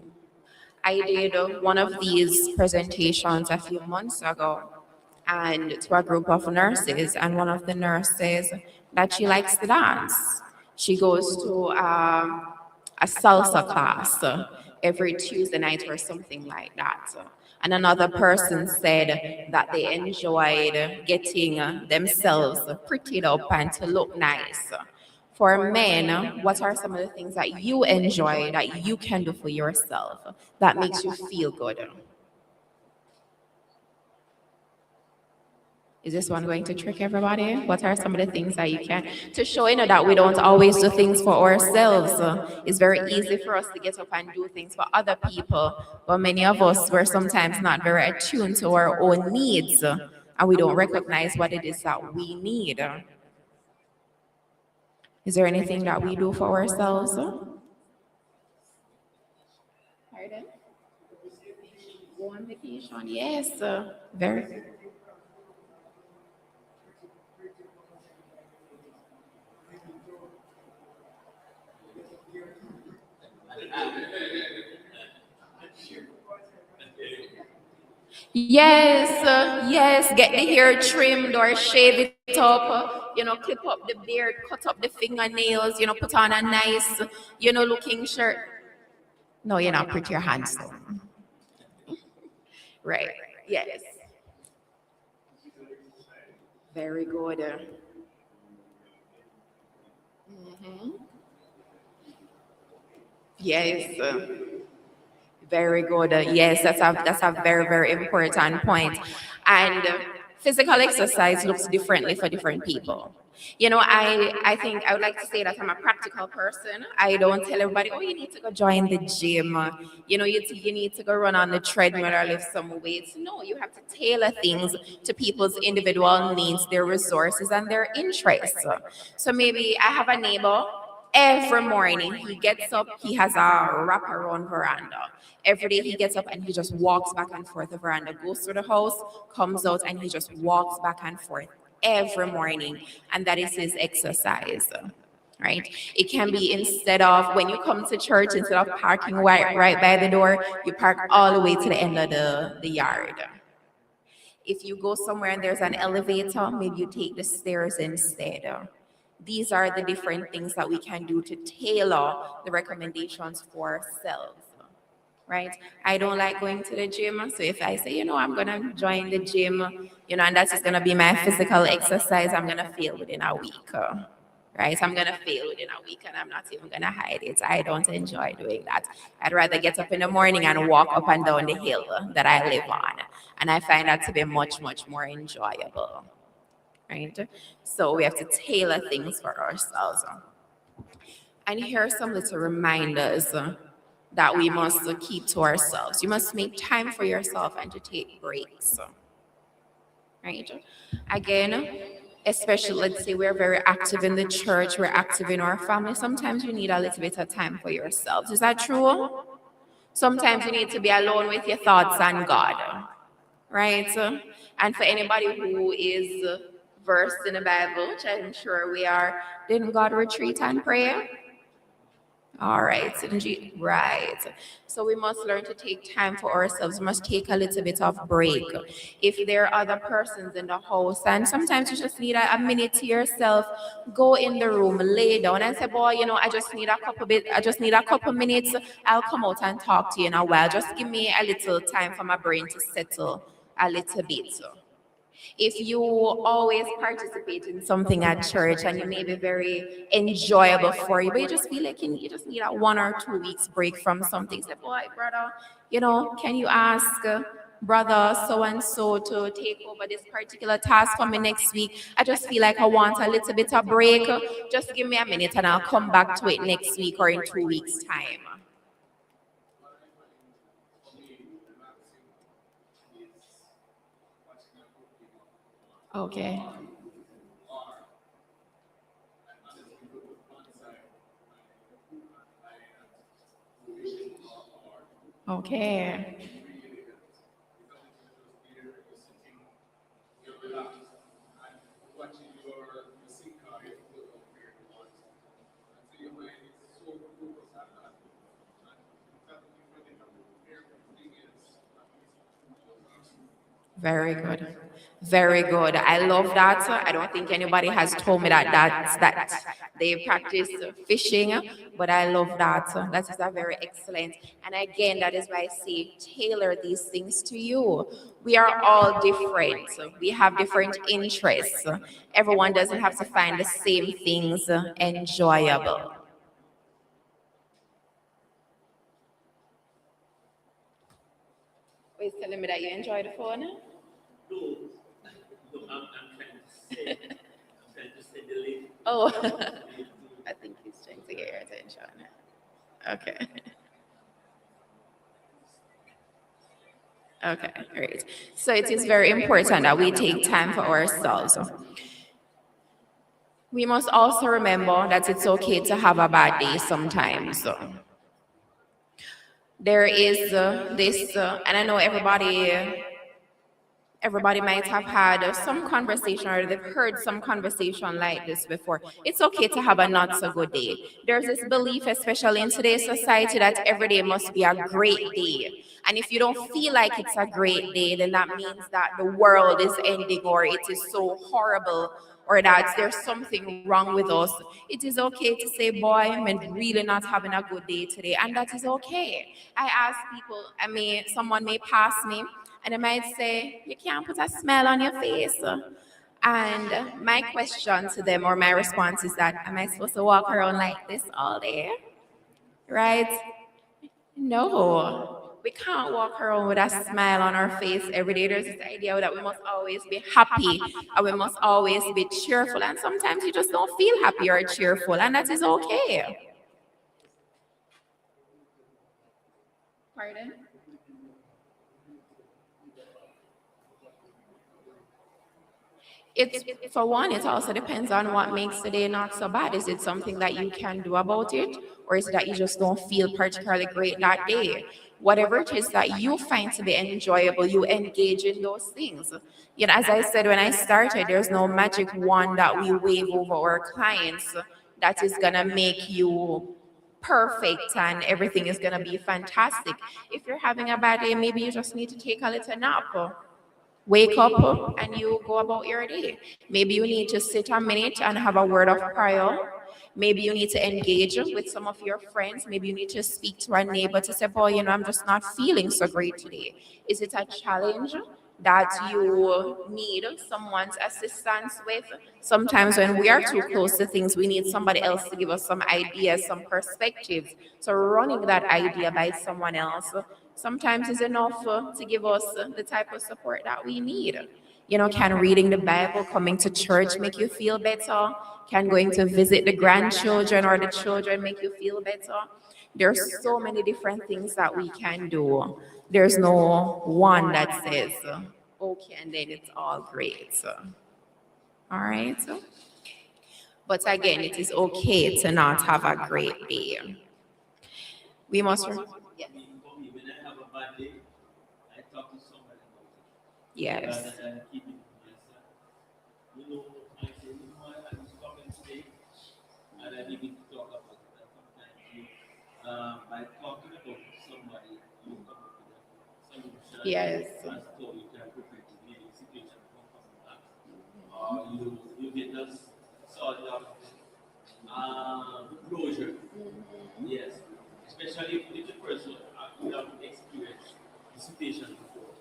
I did one of these presentations a few months ago and to a group of nurses, and one of the nurses that she likes to dance. She goes to a salsa class every Tuesday night or something like that. And another person said that they enjoyed getting themselves prettied up and to look nice. For men, what are some of the things that you enjoy that you can do for yourself that makes you feel good? Is this one going to trick everybody? What are some of the things that you can, to show that we don't always do things for ourselves. It's very easy for us to get up and do things for other people, but many of us were sometimes not very attuned to our own needs, and we don't recognize what it is that we need. Is there anything that we do for ourselves? Pardon? Go on vacation, yes. Very. Yes, get the hair trimmed or shave it up, clip up the beard, cut up the fingernails, put on a nice, looking shirt. No, you're not pretty, you're handsome. Right, yes. Very good. Yes. Very good. Yes, that's a very, very important point. And physical exercise looks differently for different people. I think I would like to say that I'm a practical person. I don't tell everybody, oh, you need to go join the gym. You need to go run on the treadmill or lift some weights. No, you have to tailor things to people's individual needs, their resources, and their interests. So maybe I have a neighbor. Every morning he gets up, he has a wraparound veranda. Every day he gets up and he just walks back and forth the veranda, goes to the house, comes out, and he just walks back and forth every morning. And that is his exercise, right? It can be, instead of when you come to church, instead of parking right by the door, you park all the way to the end of the yard. If you go somewhere and there's an elevator, maybe you take the stairs instead. These are the different things that we can do to tailor the recommendations for ourselves, right? I don't like going to the gym, so if I say, I'm going to join the gym, and that's just going to be my physical exercise, I'm going to fail within a week, right? I'm going to fail within a week, and I'm not even going to hide it. I don't enjoy doing that. I'd rather get up in the morning and walk up and down the hill that I live on, and I find that to be much, much more enjoyable. Right? So we have to tailor things for ourselves. And here are some little reminders that we must keep to ourselves. You must make time for yourself and to take breaks. Right? Again, especially, let's say we're very active in the church, we're active in our family. Sometimes you need a little bit of time for yourselves. Is that true? Sometimes you need to be alone with your thoughts and God. Right? And for anybody who is versed in the Bible, which I'm sure we are, didn't God retreat and pray? All right, right. So we must learn to take time for ourselves. We must take a little bit of break. If there are other persons in the house, and sometimes you just need a minute to yourself, go in the room, lay down, and say, boy, I just need a couple minutes. I'll come out and talk to you in a while. Just give me a little time for my brain to settle a little bit. If you always participate in something at church and you may be very enjoyable for you, but you just feel like you just need a 1 or 2 weeks break from something, say, boy, brother, can you ask brother so and so to take over this particular task for me next week. I just feel like I want a little bit of break. Just give me a minute and I'll come back to it next week or in 2 weeks' time. Okay. Okay. Very good. Very good. I love that. I don't think anybody has told me that they practice fishing, but I love that. That is a very excellent. And again, that is why I say tailor these things to you. We are all different. We have different interests. Everyone doesn't have to find the same things enjoyable. Wait, telling me that you enjoy the phone? No, I'm trying to say the link. Oh, I think he's trying to get your attention. Okay. Okay, great. So it is very important that we take time for ourselves. We must also remember that it's okay to have a bad day sometimes. There is this, and I know everybody might have had some conversation or they've heard some conversation like this before. It's okay to have a not so good day. There's this belief, especially in today's society, that every day must be a great day. And if you don't feel like it's a great day, then that means that the world is ending or it is so horrible or that there's something wrong with us. It is okay to say, boy, I'm really not having a good day today. And that is okay. I ask people, someone may pass me and they might say, you can't put a smile on your face. And my question to them or my response is that, am I supposed to walk around like this all day? Right? No. We can't walk around with a smile on our face every day. There's this idea that we must always be happy and we must always be cheerful. And sometimes you just don't feel happy or cheerful, and that is okay. Pardon? For one, it also depends on what makes the day not so bad. Is it something that you can do about it, or is it that you just don't feel particularly great that day? Whatever it is that you find to be enjoyable, you engage in those things. As I said when I started, there's no magic wand that we wave over our clients that is gonna make you perfect and everything is gonna be fantastic. If you're having a bad day, maybe you just need to take a little nap. Wake up and you go about your day. Maybe you need to sit a minute and have a word of prayer. Maybe you need to engage with some of your friends. Maybe you need to speak to a neighbor to say, boy, I'm just not feeling so great today. Is it a challenge that you need someone's assistance with? Sometimes when we are too close to things, we need somebody else to give us some ideas, some perspectives. So running that idea by someone else sometimes is enough to give us the type of support that we need. Can reading the Bible, coming to church make you feel better? Can going to visit the grandchildren or the children make you feel better? There's so many different things that we can do. There's no one that says, okay, and then it's all great. All right. But again, it is okay to not have a great day. We must. Yeah. For me, when I have a bad day, I talk to somebody about it. Yes. Rather than keep it to myself. I say, what, I was talking today, and I begin to talk about it. And sometimes by talking about somebody, you come up with a solution. Yes. As to you can prevent the situation from coming back. Or you get us sort of closure. Yes. Especially if the person you have experienced the situation before.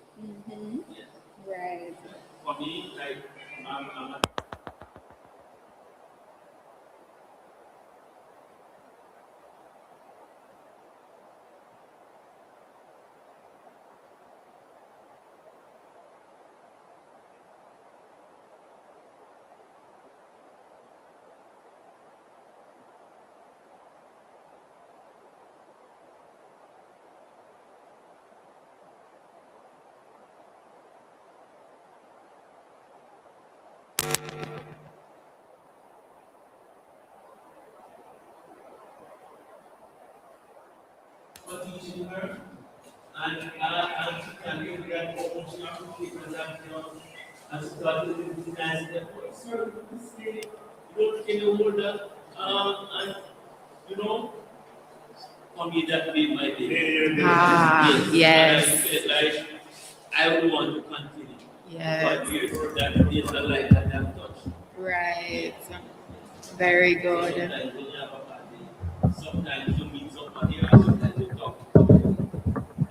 Yes. Right. For me, like I'm a For teaching her, and she can give that promotion of people that and started to be nice. Sir, you don't get older, and you know, for me that made my day. Yes. And I felt like I would want to continue. Yes. But you heard that there's a light that I've touched. Right. Very good. Sometimes when you have a bad day, sometimes you meet somebody else, sometimes you talk to them,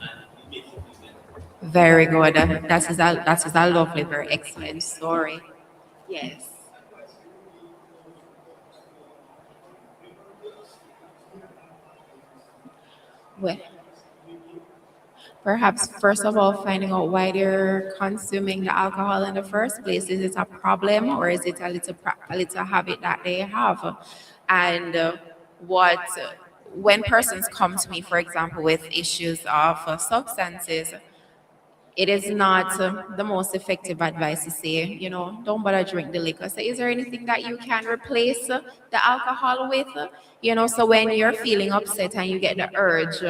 and it makes you feel better. Very good. That is a lovely, very excellent story. Yes. Well, perhaps first of all, finding out why they're consuming the alcohol in the first place. Is it a problem or is it a little habit that they have? And what when persons come to me, for example, with issues of substances, it is not the most effective advice to say, don't bother drink the liquor. Say, is there anything that you can replace the alcohol with? So when you're feeling upset and you get the urge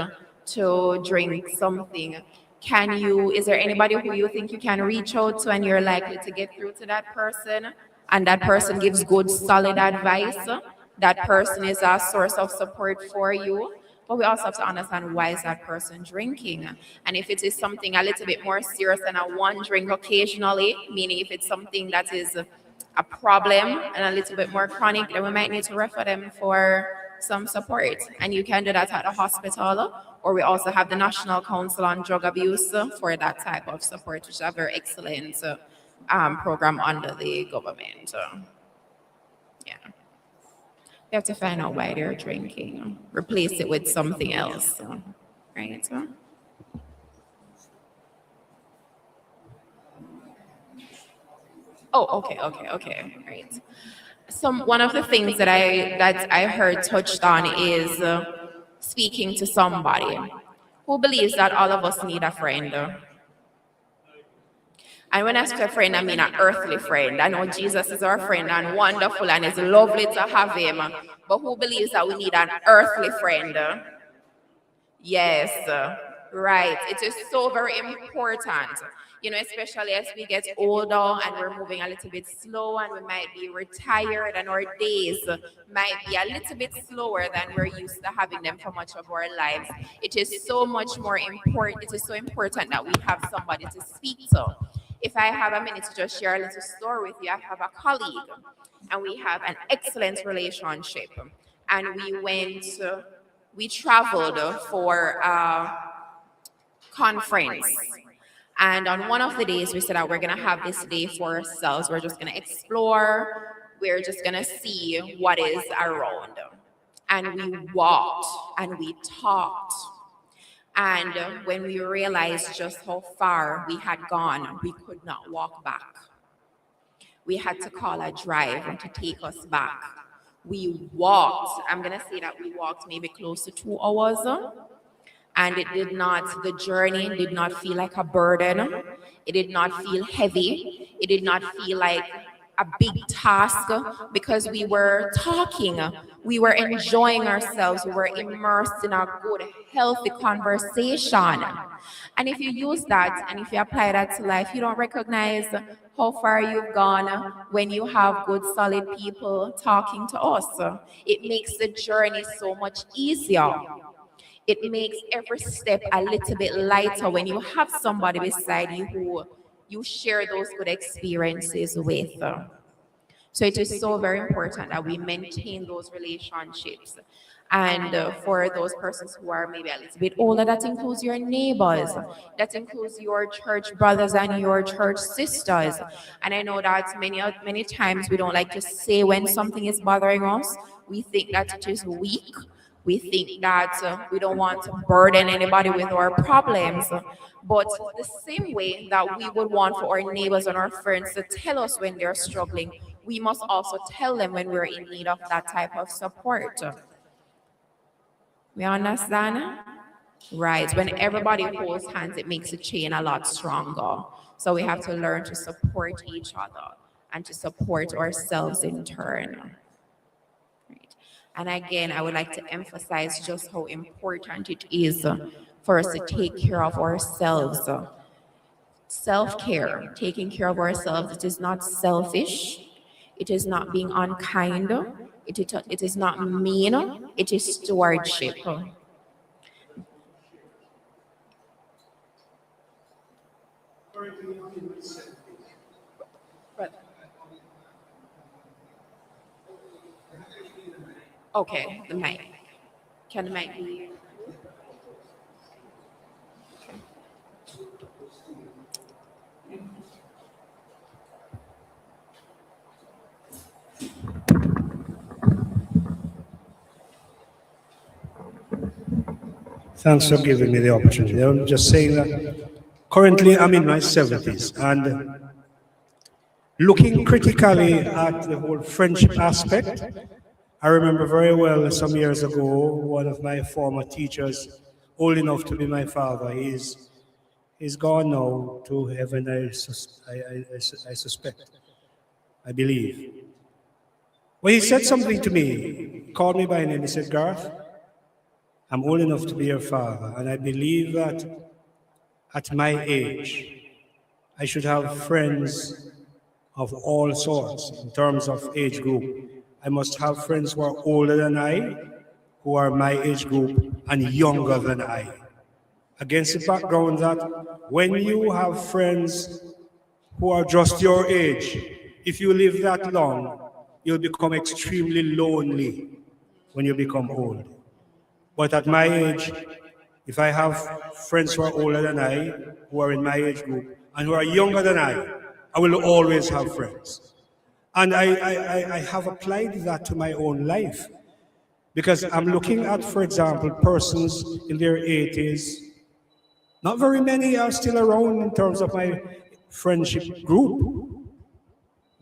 to drink something, is there anybody who you think you can reach out to and you're likely to get through to that person? And that person gives good, solid advice. That person is a source of support for you. But we also have to understand why is that person drinking. And if it is something a little bit more serious than a one drink occasionally, meaning if it's something that is a problem and a little bit more chronic, then we might need to refer them for some support. And you can do that at the hospital, or we also have the National Council on Drug Abuse for that type of support, which is a very excellent program under the government. Yeah. You have to find out why they're drinking. Replace it with something else. Right? Oh, okay. Right. One of the things that I heard touched on is speaking to somebody who believes that all of us need a friend. And when I say a friend, I mean an earthly friend. I know Jesus is our friend and wonderful and it's lovely to have him. But who believes that we need an earthly friend? Yes, right. It is so very important, especially as we get older and we're moving a little bit slow and we might be retired and our days might be a little bit slower than we're used to having them for much of our lives. It is so much more important. It is so important that we have somebody to speak to. If I have a minute to just share a little story with you, I have a colleague and we have an excellent relationship. And we traveled for a conference. And on one of the days, we said that we're going to have this day for ourselves. We're just going to explore. We're just going to see what is around. And we walked and we talked. And when we realized just how far we had gone, we could not walk back. We had to call a driver to take us back. We walked. I'm going to say that we walked maybe close to 2 hours. And the journey did not feel like a burden. It did not feel heavy. It did not feel like a big task because we were talking. We were enjoying ourselves. We were immersed in a good, healthy conversation. And if you use that and if you apply that to life, you don't recognize how far you've gone when you have good, solid people talking to us. It makes the journey so much easier. It makes every step a little bit lighter when you have somebody beside you who you share those good experiences with. So it is so very important that we maintain those relationships. And for those persons who are maybe a little bit older, that includes your neighbors, that includes your church brothers and your church sisters. And I know that many times we don't like to say when something is bothering us. We think that it is weak. We think that we don't want to burden anybody with our problems. But the same way that we would want for our neighbors and our friends to tell us when they're struggling, we must also tell them when we're in need of that type of support. We understand? Right. When everybody holds hands, it makes the chain a lot stronger. So we have to learn to support each other. and to support ourselves in turn. Right. And again, I would like to emphasize just how important it is for us to take care of ourselves. Self-care, taking care of ourselves, it is not selfish, it is not being unkind, it is not mean, it is stewardship. Currently, I'm in my 70s. Okay, the mic. Can the mic be? Thanks for giving me the opportunity. I'm just saying that currently I'm in my 70s and looking critically at the whole friendship aspect. I remember very well some years ago, one of my former teachers, old enough to be my father, he's gone now to heaven, I suspect, I believe. Well, he said something to me, he called me by name, he said, Garth, I'm old enough to be your father, and I believe that at my age, I should have friends of all sorts in terms of age group. I must have friends who are older than I, who are my age group, and younger than I. Against the background that when you have friends who are just your age, if you live that long, you'll become extremely lonely when you become old. But at my age, if I have friends who are older than I, who are in my age group, and who are younger than I will always have friends. And I have applied that to my own life. Because I'm looking at, for example, persons in their 80s. Not very many are still around in terms of my friendship group.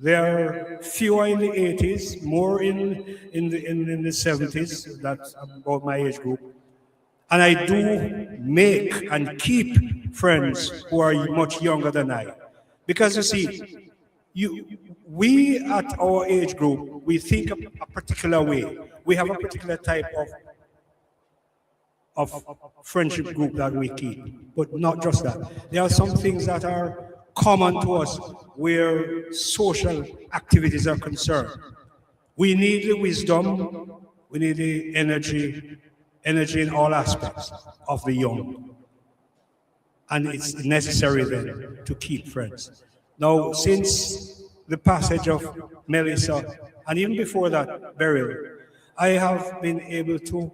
There are fewer in the 80s, more in the 70s, that's about my age group. And I do make and keep friends who are much younger than I. Because you see, we at our age group, we think a particular way. We have a particular type of friendship group that we keep, but not just that. There are some things that are common to us where social activities are concerned. We need the wisdom, we need the energy in all aspects of the young. And it's necessary then to keep friends. Now, since the passage of Melissa, and even before that, Beryl, I have been able to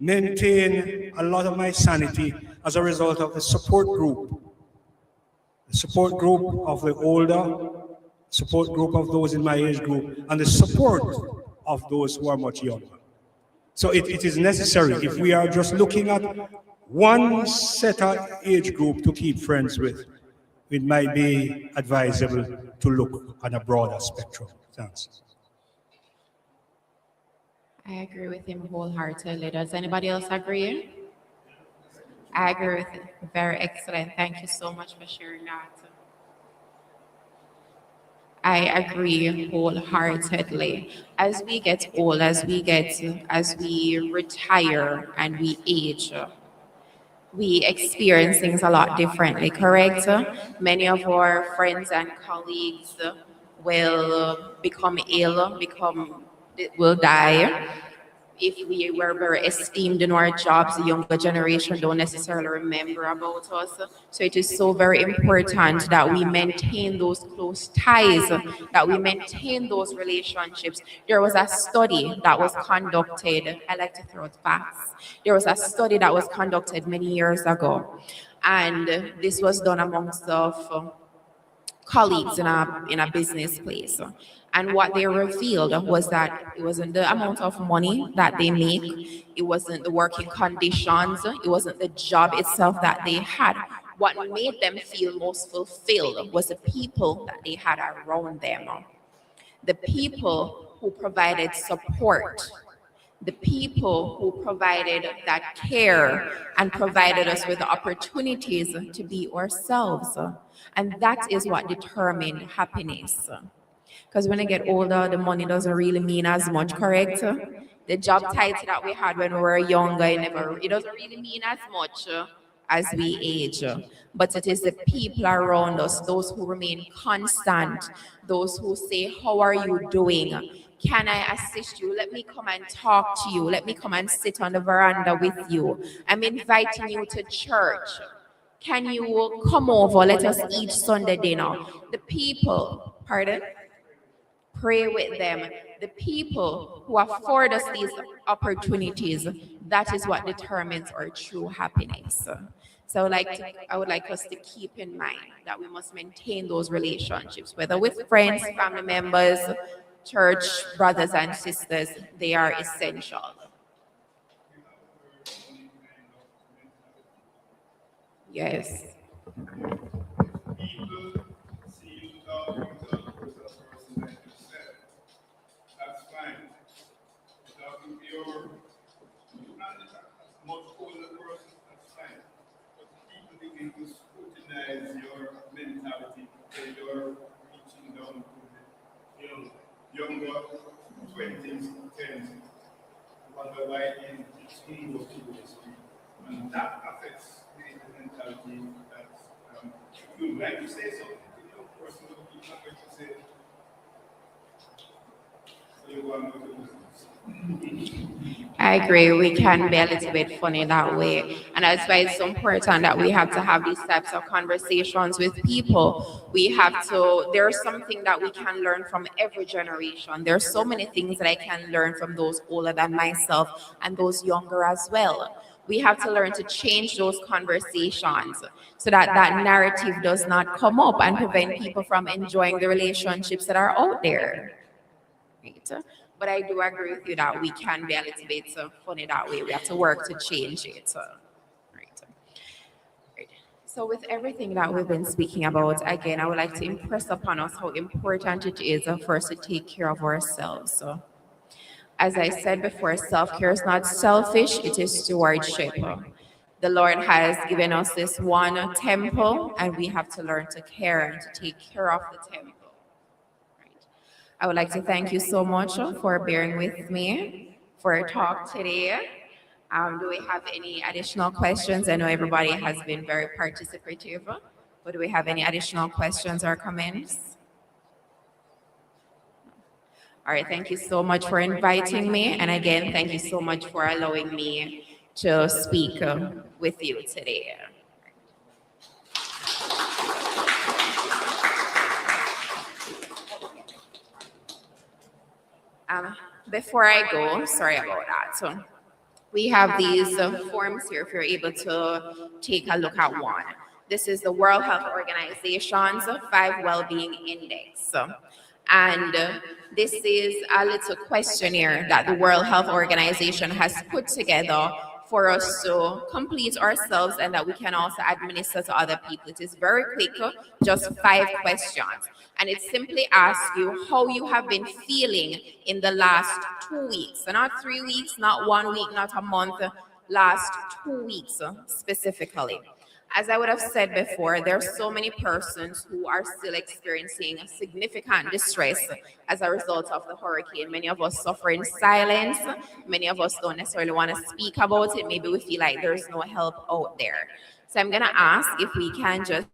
maintain a lot of my sanity as a result of the support group. The support group of the older, support group of those in my age group, and the support of those who are much younger. So it is necessary, if we are just looking at one set of age group to keep friends with, it might be advisable to look at a broader spectrum. Thanks. I agree with him wholeheartedly. Does anybody else agree? I agree with it. Very excellent. Thank you so much for sharing that. I agree wholeheartedly. As we get old, as we retire and we age, we experience things a lot differently, correct? Many of our friends and colleagues will become ill, will die. If we were very esteemed in our jobs, the younger generation don't necessarily remember about us. So it is so very important that we maintain those close ties, that we maintain those relationships. There was a study that was conducted, I like to throw it fast. There was a study that was conducted many years ago, and this was done amongst of colleagues in a business place. And what they revealed was that it wasn't the amount of money that they make, it wasn't the working conditions, it wasn't the job itself that they had. What made them feel most fulfilled was the people that they had around them. The people who provided support, the people who provided that care and provided us with the opportunities to be ourselves. And that is what determined happiness. Because when I get older, the money doesn't really mean as much, correct? The job title that we had when we were younger, it doesn't really mean as much as we age. But it is the people around us, those who remain constant, those who say, how are you doing? Can I assist you? Let me come and talk to you. Let me come and sit on the veranda with you. I'm inviting you to church. Can you come over? Let us eat Sunday dinner. The people, pardon? Pray with them. The people who afford us these opportunities, that is what determines our true happiness. So I would like us to keep in mind that we must maintain those relationships, whether with friends, family members, church, brothers and sisters, they are essential. Yes. People see you talking to a person like yourself. That's fine. Talking to your much older person, that's fine. But people begin to scrutinize your mentality when you're reaching down to the younger 20s, 10s. Wonder why in school was people speak. And that affects the mentality that you would like to say something to the young person, but you're not going to say it. So you want to do I agree. We can be a little bit funny that way. And that's why it's so important that we have to have these types of conversations with people. There's something that we can learn from every generation. There's so many things that I can learn from those older than myself and those younger as well. We have to learn to change those conversations so that that narrative does not come up and prevent people from enjoying the relationships that are out there. Right? But I do agree with you that we can be a little bit funny that way. We have to work to change it. Right. So with everything that we've been speaking about, again, I would like to impress upon us how important it is for us to take care of ourselves. So, as I said before, self-care is not selfish, it is stewardship. The Lord has given us this one temple, and we have to learn to care and to take care of the temple. I would like to thank you so much for bearing with me for our talk today. Do we have any additional questions? I know everybody has been very participative, but do we have any additional questions or comments? All right, thank you so much for inviting me. And again, thank you so much for allowing me to speak with you today. Before I go, sorry about that. So we have these forms here if you're able to take a look at one. This is the World Health Organization's 5 Wellbeing Index. And this is a little questionnaire that the World Health Organization has put together for us to complete ourselves and that we can also administer to other people. It is very quick, just 5 questions. And it simply asks you how you have been feeling in the last 2 weeks. So not 3 weeks, not 1 week, not a month, last 2 weeks specifically. As I would have said before, there are so many persons who are still experiencing significant distress as a result of the hurricane. Many of us suffer in silence. Many of us don't necessarily want to speak about it. Maybe we feel like there's no help out there. So I'm going to ask if we can just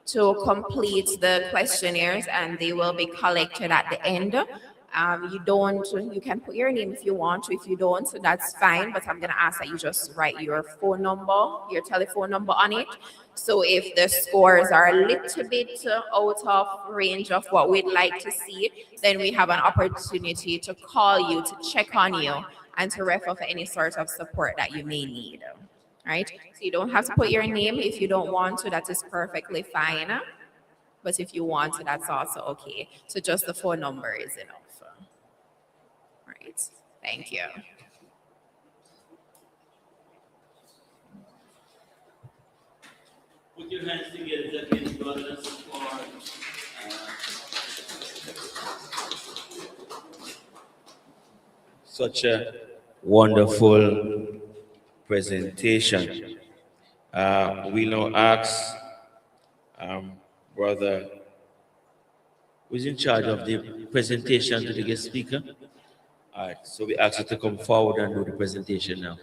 to complete the questionnaires, and they will be collected at the end. You can put your name if you want to. If you don't, so that's fine. But I'm going to ask that you just write your phone number, your telephone number on it. So if the scores are a little bit out of range of what we'd like to see, then we have an opportunity to call you, to check on you, and to refer for any sort of support that you may need. Right? So you don't have to put your name if you don't want to. That is perfectly fine. But if you want to, that's also okay. So just the phone number is enough. Right. Thank you. Put your hands together again, brothers, for such a wonderful presentation. We now ask Brother who is in charge of the presentation to the guest speaker? All right, so we ask you to come forward and do the presentation now.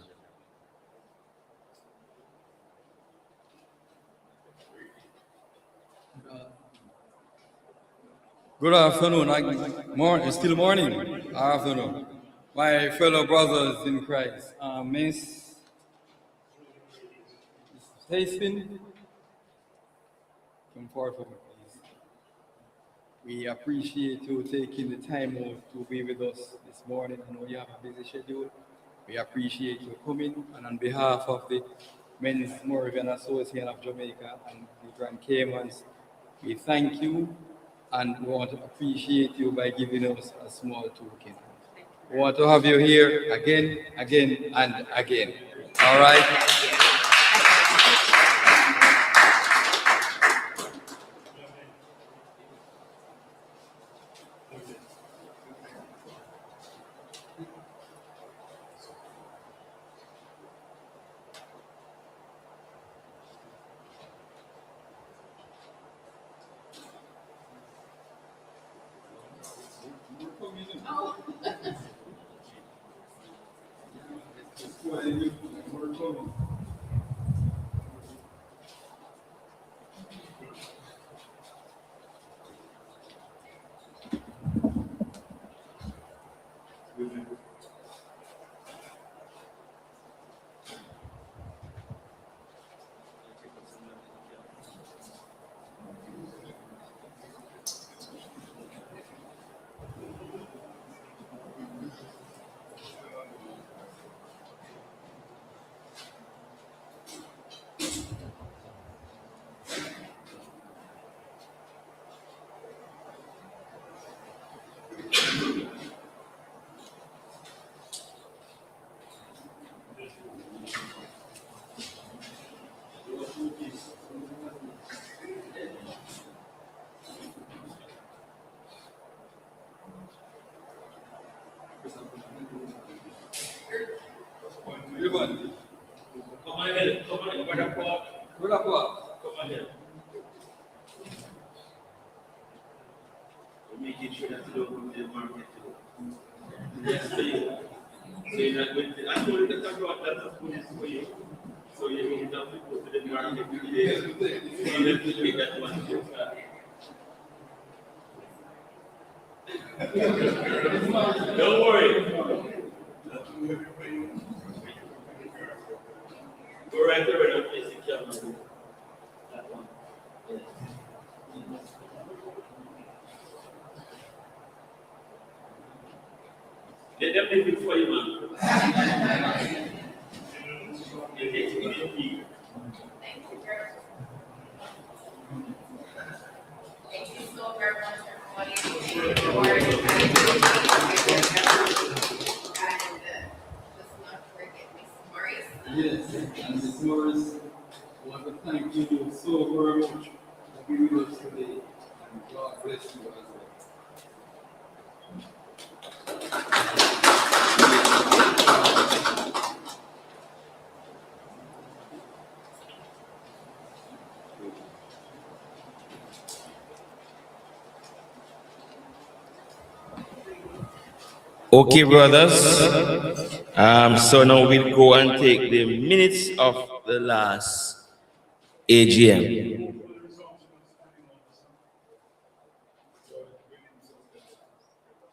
Good afternoon, it's still morning, afternoon. My fellow brothers in Christ, Miss Hastings, come forward for me, please. We appreciate you taking the time out to be with us this morning. I know you have a busy schedule. We appreciate you coming, and on behalf of the M.M.A Moravian Association of Jamaica and the Grand Caymans, we thank you and we want to appreciate you by giving us a small token. We want to have you here again, and again. All right? Come on ahead, brother Paul. Brother Paul. Come on ahead. We're making sure that you don't go to the market too. Yes, so you're not going to, I told you that I brought lots of food for you. So you don't have to go to the market today. So you have to take that one too. Don't worry. Go right there and place the camera. That one. Yes. Let them leave it for you, man. You take it in your feet. Thank you so very much, everybody. Yes, and Ms. Morris, I want to thank you so very much for being with us today, and God bless you as well. Okay, brothers. So now we'll go and take the minutes of the last AGM.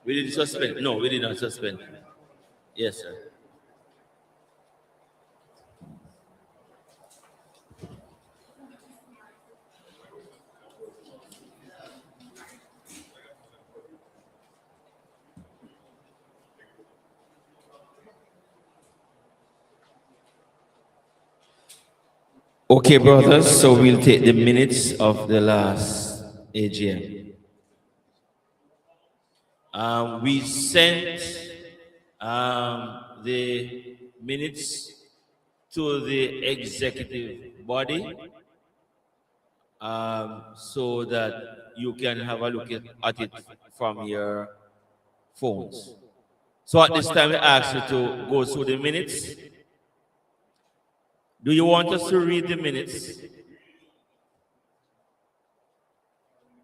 We didn't suspend. No, we did not suspend. Yes, sir. Okay, brothers, so we'll take the minutes of the last AGM. We sent the minutes to the executive body so that you can have a look at it from your phones. So at this time, we ask you to go through the minutes. Do you want us to read the minutes?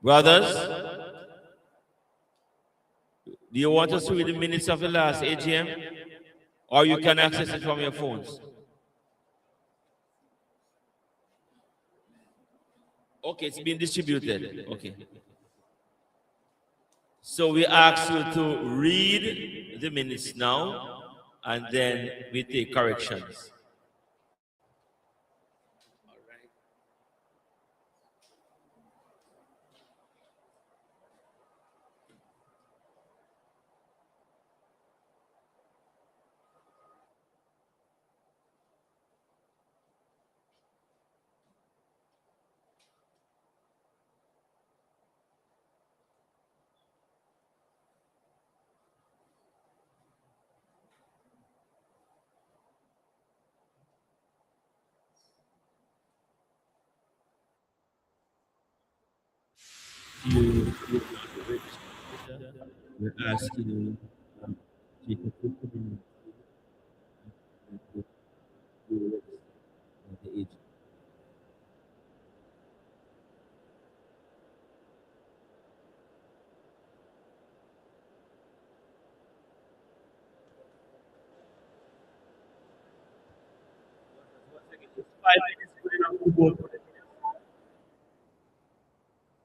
Brothers? Do you want us to read the minutes of the last AGM? Or you can access it from your phones? Okay, it's been distributed. Okay. So we ask you to read the minutes now, and then we take corrections. We're asking you to take a 15 minutes the age. It's 5 minutes good enough to vote for the minutes.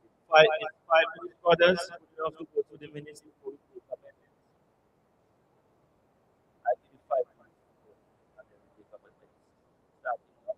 It's 5 minutes for others good enough to go to the minutes before we take amendments. I give you 5 minutes to vote, and then we take amendments. Starting now.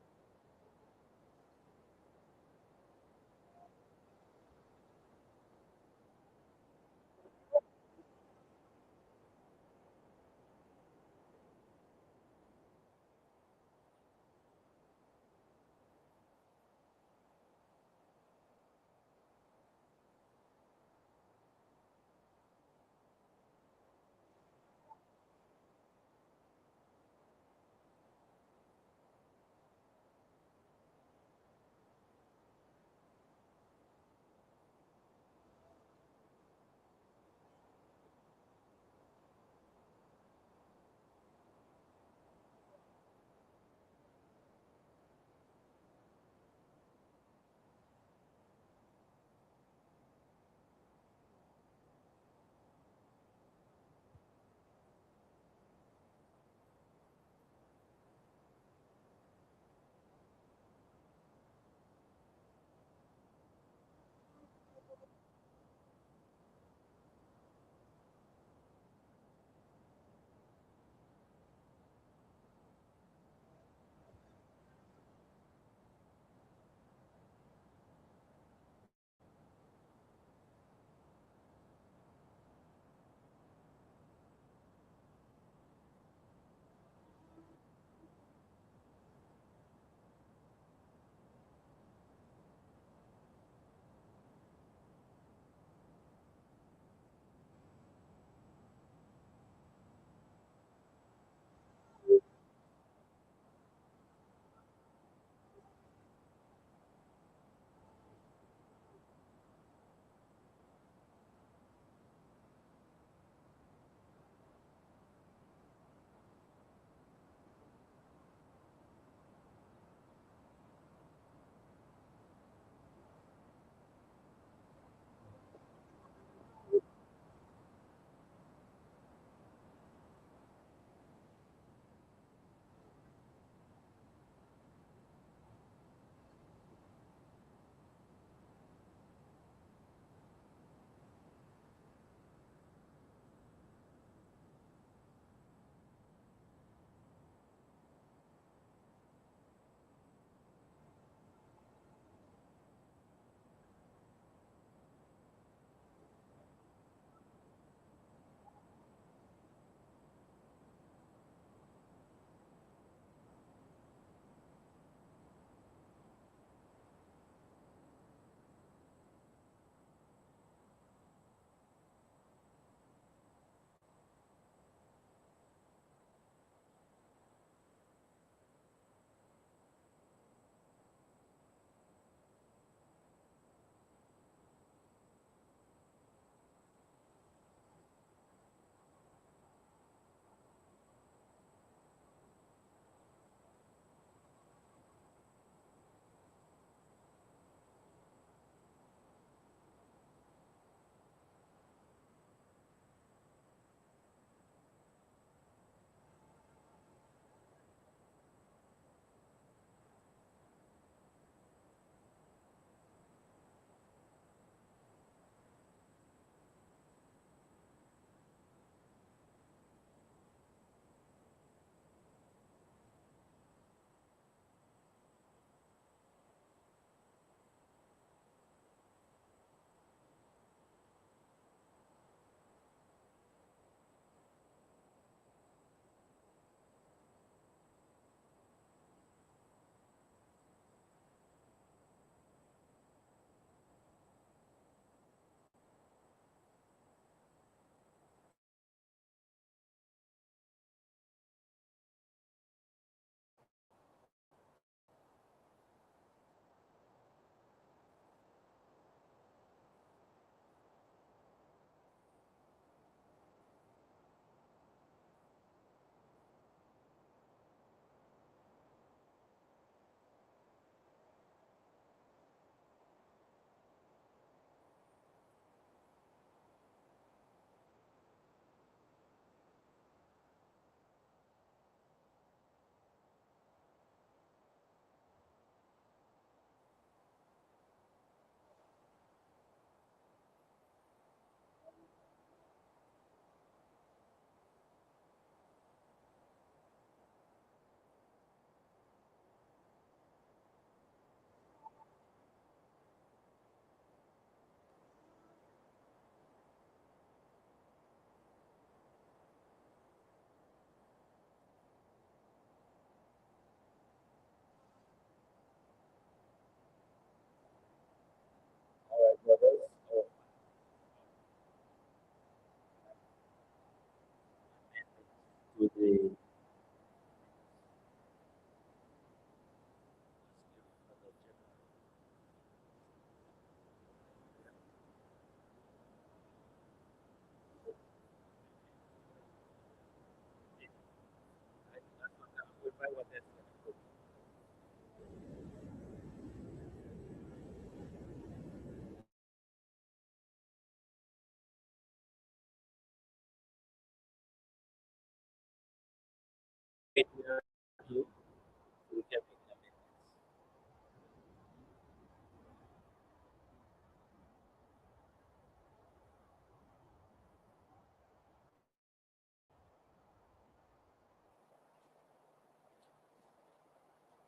the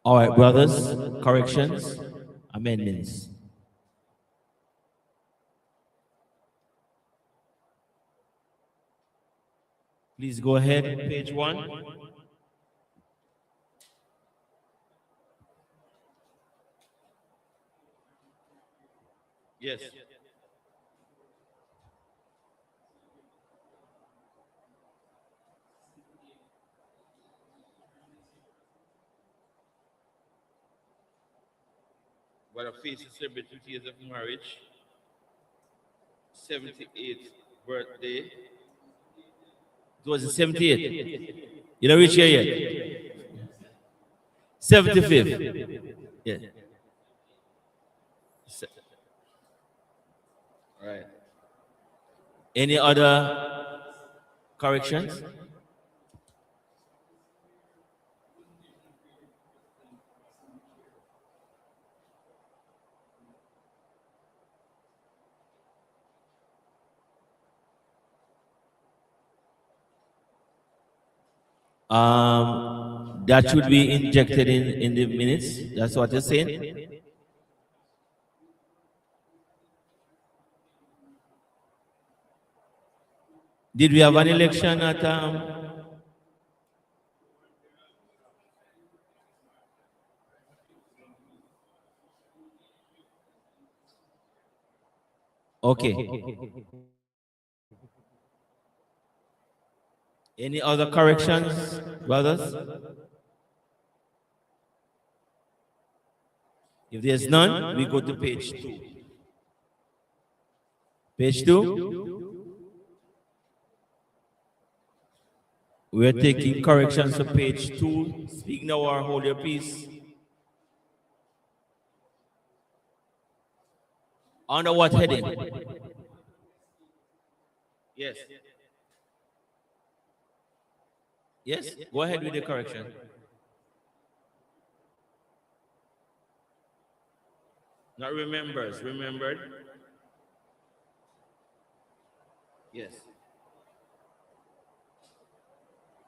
all right, brothers, corrections, amendments. Please go ahead, page 1. Yes. What a face to celebrate 50 years of marriage, 78th birthday. It was the 78th. You don't reach here yet. 75th. Yeah. All right. Any other corrections? That should be injected in the minutes. That's what you're saying. Did we have an election at okay. Any other corrections, brothers? If there's none, we go to page 2. Page 2. We're taking corrections to page 2. Speak now or hold your peace. Under what heading? Yes. Yes, go ahead with the correction. Not remembers, remembered. Yes.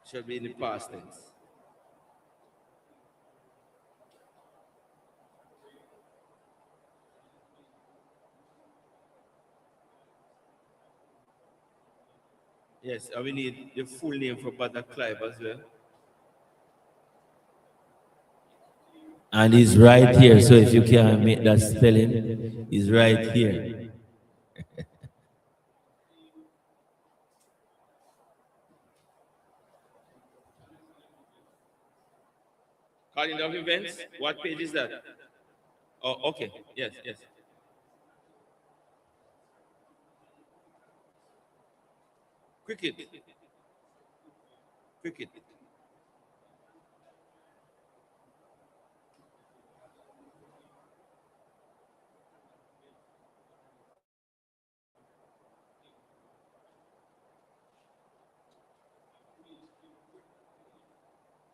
Should be in the past tense. Yes, and we need the full name for Brother Clive as well. And he's right here, so if you can make that spelling, he's right here. Calendar of events, what page is that? Oh, okay, yes, yes. Cricket. Cricket.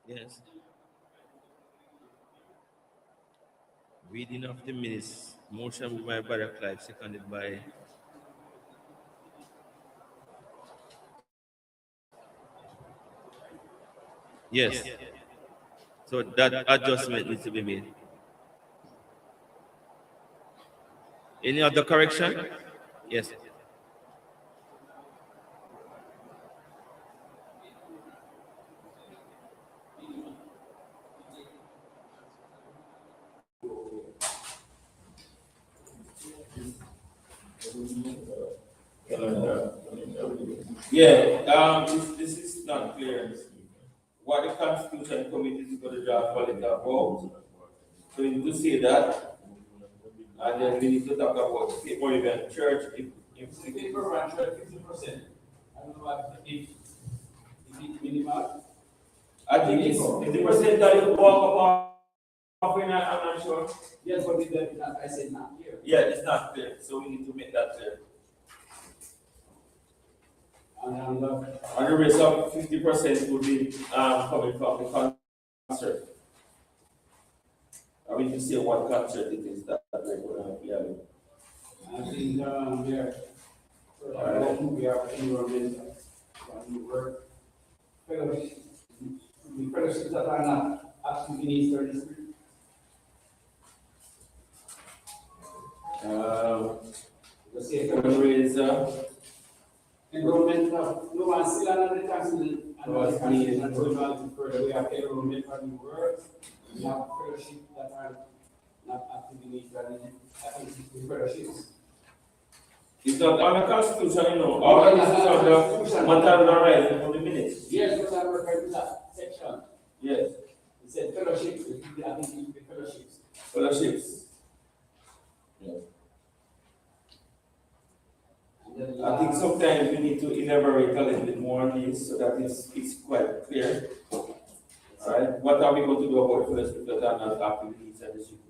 Yes. Reading of the minutes. Motion by Brother Clive, seconded by yes. So that adjustment needs to be made. Any other correction? Yes. Yeah, this is not clear. what the Constitution Committee is going to draft for it about. So we need to say that, and then we need to talk about the Moravian Church. If the Moravian Church 50%, I don't know what if it's minimal. I think it's 50% that you walk up in, I'm not sure. Yes, but I said not here. Yeah, it's not clear, so we need to make that clear. And the rest of 50% would be coming from the concert. I mean, to say what concert it is that we're going to be having. I think we are enrollment and work fellowships. The fellowships that are not active in Eastern District. Fundraiser. Enrollment of no one still under the council and further. We have enrollment for new work. We have fellowships that are not active in Eastern District. I think the fellowships. It's not on the Constitution, you know. All of this is on the Montana Rising on the minutes. Yes, but I refer to that section. Yes. It said fellowships. I think it should be fellowships. Fellowships. Yes. I think sometimes we need to elaborate a little bit more on this so that it's quite clear. Alright, what are we going to do about fellowships that are not active in Eastern District?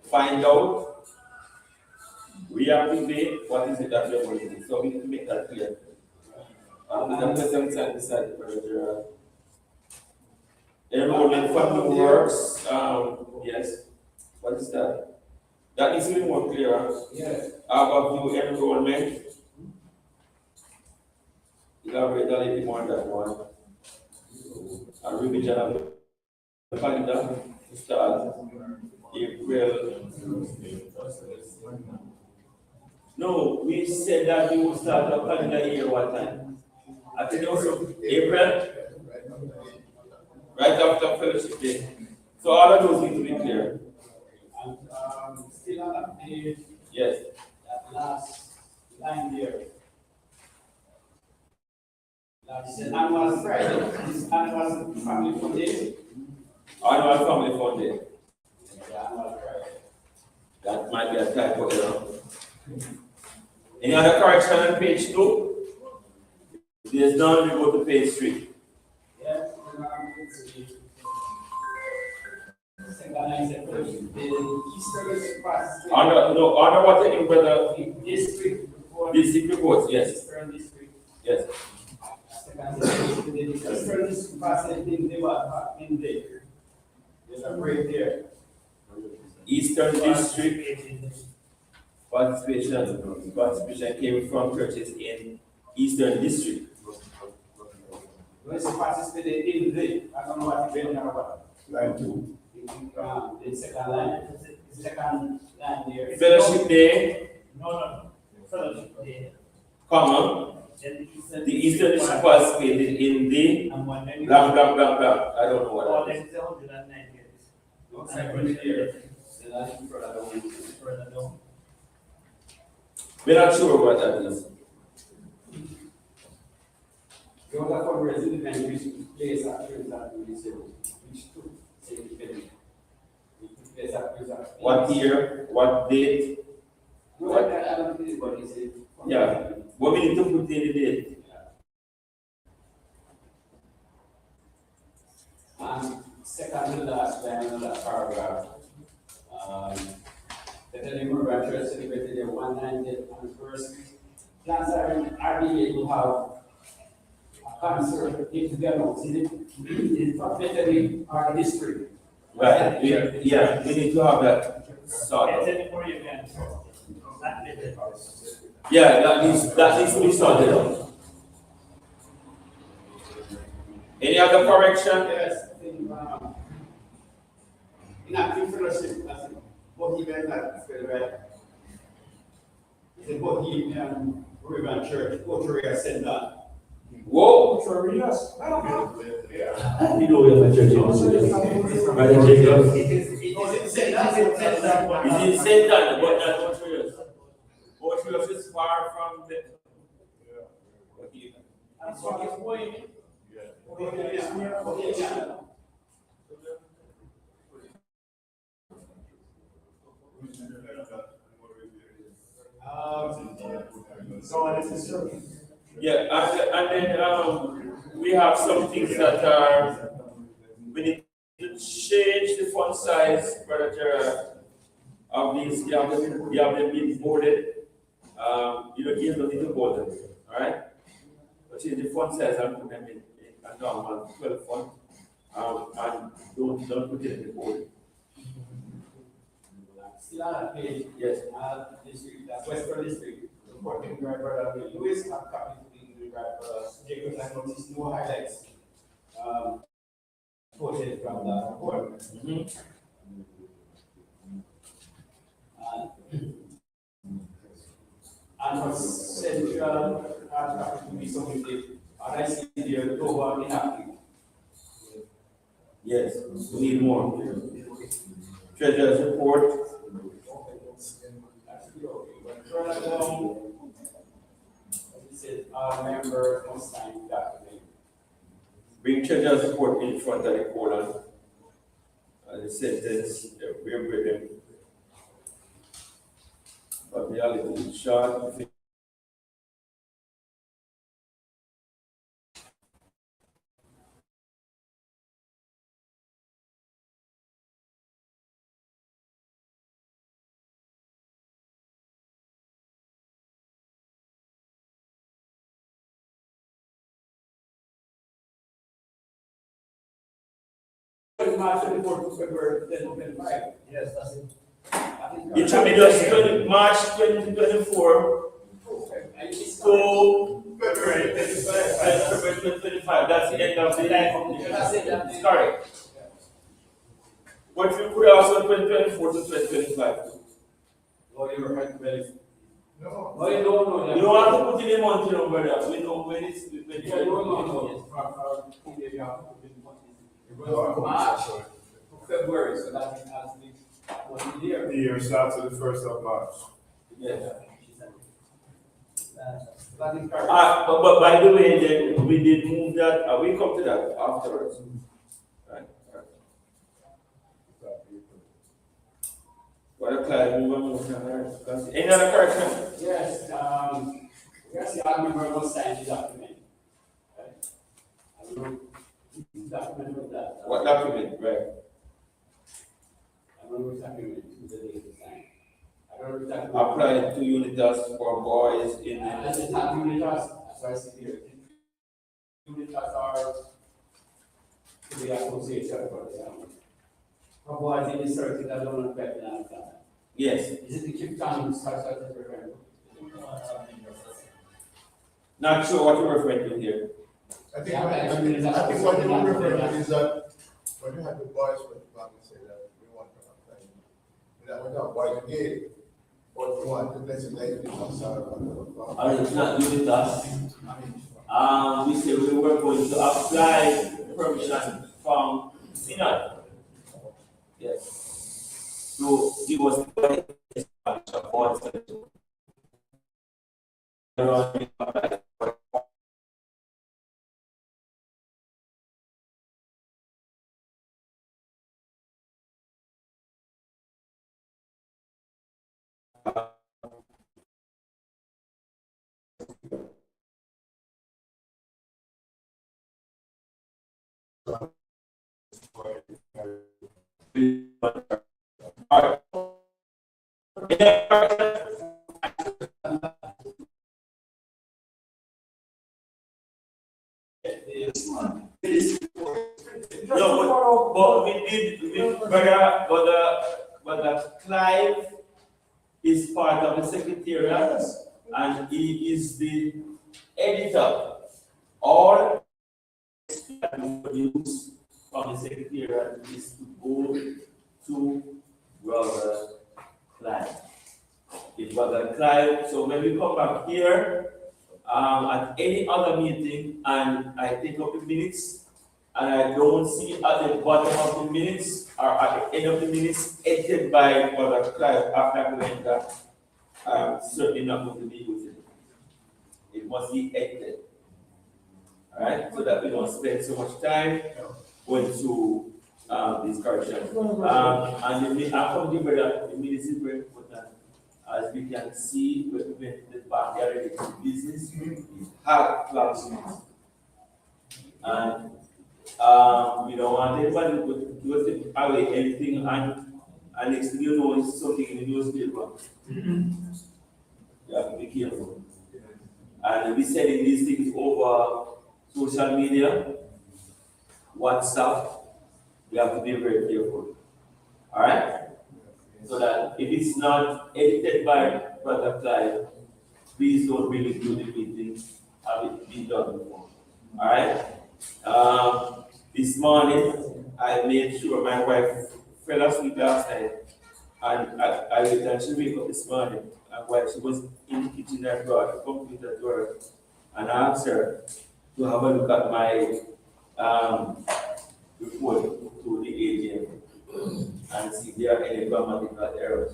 Find out, reactivate, what is it that we are going to do? So we need to make that clear. The president decided whether enrollment for new works, yes. What is that? That needs to be more clear. Yes. About new enrollment. Elaborate a little bit more on that one. A revision of the calendar to start April. No, we said that we will start the calendar year what time? I think also April, right after Fellowship Day. So all of those need to be clear. And still on that page, Yes. that last line there. That's an annual Friday. This annual family fun day. Annual family fun day. Yeah, annual Friday. That might be a typo error. Any other correction on page 2? If there's none, we go to page 3. Yeah, second line said the Eastern Pass. Under what the brother? District report. District reports, yes. Eastern District. Yes. Second said the Eastern District Pass in the there's a break there. Eastern District participation came from churches in Eastern District. When it's participated in the, I don't know what the about. Line 2. The second line there. Fellowship Day, No. Fellowship Day. comma, the Eastern District participated in the blah, blah, blah, blah. I don't know what that is. 109 years. Further down. We're not sure what that is. The other fundraising event which place actions that we say, which took significantly. What year, what date? No, I don't think what is it. Yeah, what we need to put in the date. And second to last line of that paragraph, the Donnat Church celebrated their 190th anniversary. Plans are being to have a concert if they announce it prophetically or district. Right, we need to have that sorted. Yeah, that needs to be sorted out. Any other correction? Yes, in active fellowship, that's it. Bohemian, that's right. The Bohemian Moravian Church, Coteria said that. Whoa! Sorry, yes. You know we have a church in the right in Jacob. It is St. Anne, but not Portugal. Portugal is far from the. That's what it's going. Yeah, and then we have some things that are, we need to change the font size, Brother Gerard, of these. You have them being boarded. You don't need to board them, all right? But change the font size and put them in a normal 12 font, and don't put it in the board. Still on that page, Yes. District, that's Western District. Working driver, Lewis have copies of the driver, Jacobs and notice no highlights. Quoted from the report. And for central traffic to be submitted, and I see there, over inactive. Yes, we need more. Treasurer's report. Further down, it says our members must sign the document. Bring treasurer's report in front of the colon. The sentence, we're with them. But the other is short. March 24th to February 2025. Yes, that's it. It should be just March 2024 to February 2025. That's the end of the life of the It's correct. But you could also 2024 to 2025. Oh, you were right, very. No. Oh, you don't know. You don't have to put in a month, brother. We know when it's when it's No. From March to February, so that has the year. The year starts on the 1st of March. Yes. That is correct. But by the way, then we did move that. We come to that afterwards. Right. What a client move on. Any other correction? Yes, yes, the argument was signed the document. Right? I don't know which document was that. What document, right? I don't know which document was the date to sign. I don't know which document. Applied to Unitas for boys in That's the top Unitas, that's why I see here. Unitas are to the association for the boys in the circuit that don't affect the understand. Yes. Is it the Cape Town structure that we're referring to? Not sure what you're referring to here. I think, Yeah, I right. think what you're referring to is that when you had the boys went back and said that we want to apply, that went out by the gate, but we want to designate it on Saturday. It's not Unitas. We said we were going to apply permission from Synod. Yes. So it was No, but we did, but Clive is part of the secretariat and he is the editor. All that we produce from the secretariat is to go to Brother Clive. It's Brother Clive. So when we come back here, at any other meeting, and I take up the minutes, and I don't see at the bottom of the minutes or at the end of the minutes edited by Brother Clive after doing that, I'm certainly not going to be using it. It must be edited. All right, so that we don't spend so much time going through these corrections. And the account the minutes is very important. As we can see, when the backyard business is hard classrooms. And we don't want anybody to give away anything, and next thing you know, it's something in the newspaper. You have to be careful. And we're sending these things over social media, WhatsApp. You have to be very careful. All right? So that if it's not edited by Brother Clive, please don't really do the meeting. Have it be done before. All right? This morning, I made sure my wife fell asleep last night, and I waited until she wake up this morning. And while she was in the kitchen, I brought the computer to her and I asked her to have a look at my report to the AGM and see if there are any grammatical errors.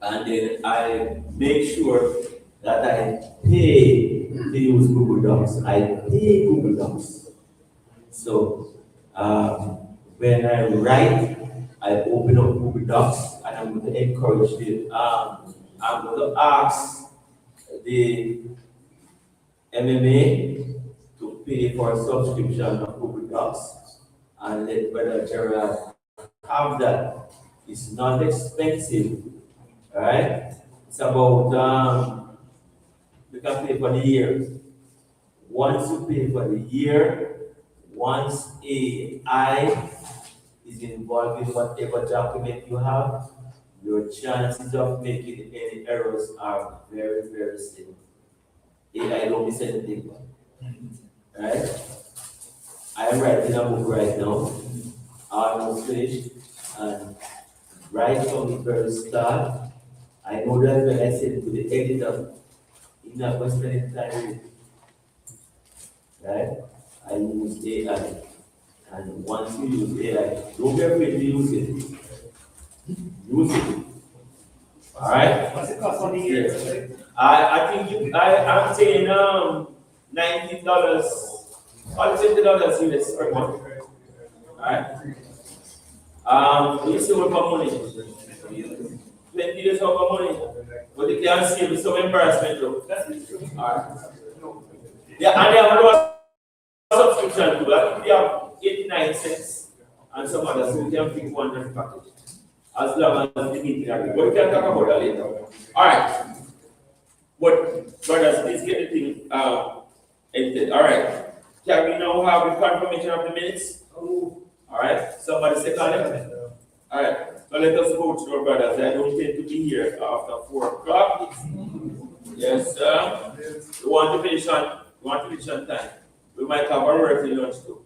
And then I make sure that I pay to use Google Docs. I pay Google Docs. So when I write, I open up Google Docs and I'm going to encourage the, I'm going to ask the M.M.A. to pay for a subscription of Google Docs and let Brother Gerald have that. It's not expensive, right? It's about, you can pay for the year. Once you pay for the year, once AI is involved in whatever document you have, your chances of making any errors are very, very slim. AI don't miss anything, right? I am writing a book right now, almost finished, and right from the very start, I know that when I send it to the editor, he's not going to spend any time with it, right? I use AI, and once you use AI, don't be afraid to use it. Use it. All right? What's the cost for the year? I think I'm saying $19 or $20 US per month. All right? You see what for money? 20 years of money. But you can't see with some embarrassment though. All right. Yeah, and they have a subscription too. I think they have 89 cents and some others, so you can pick one and package. As long as the meeting happens. But we can talk about that later. All right. But brothers, please get the thing edited. All right. Can we now have the confirmation of the minutes? All right. Somebody second it. All right. So let us go to our brothers. I don't tend to be here after 4 o'clock. Yes, sir. We want to finish on time. We might have our working lunch too.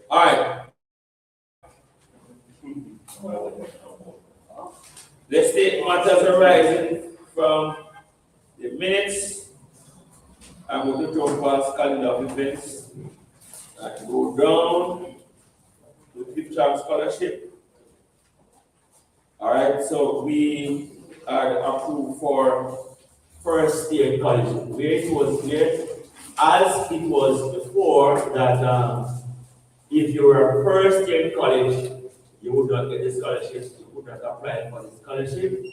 All right. Let's take matters arising from the minutes. I'm going to throw past calendar of events and go down to the child scholarship. All right, so we are approved for first year college, where it was clear, as it was before, that if you were a first year in college, you would not get the scholarship, you would not apply for the scholarship.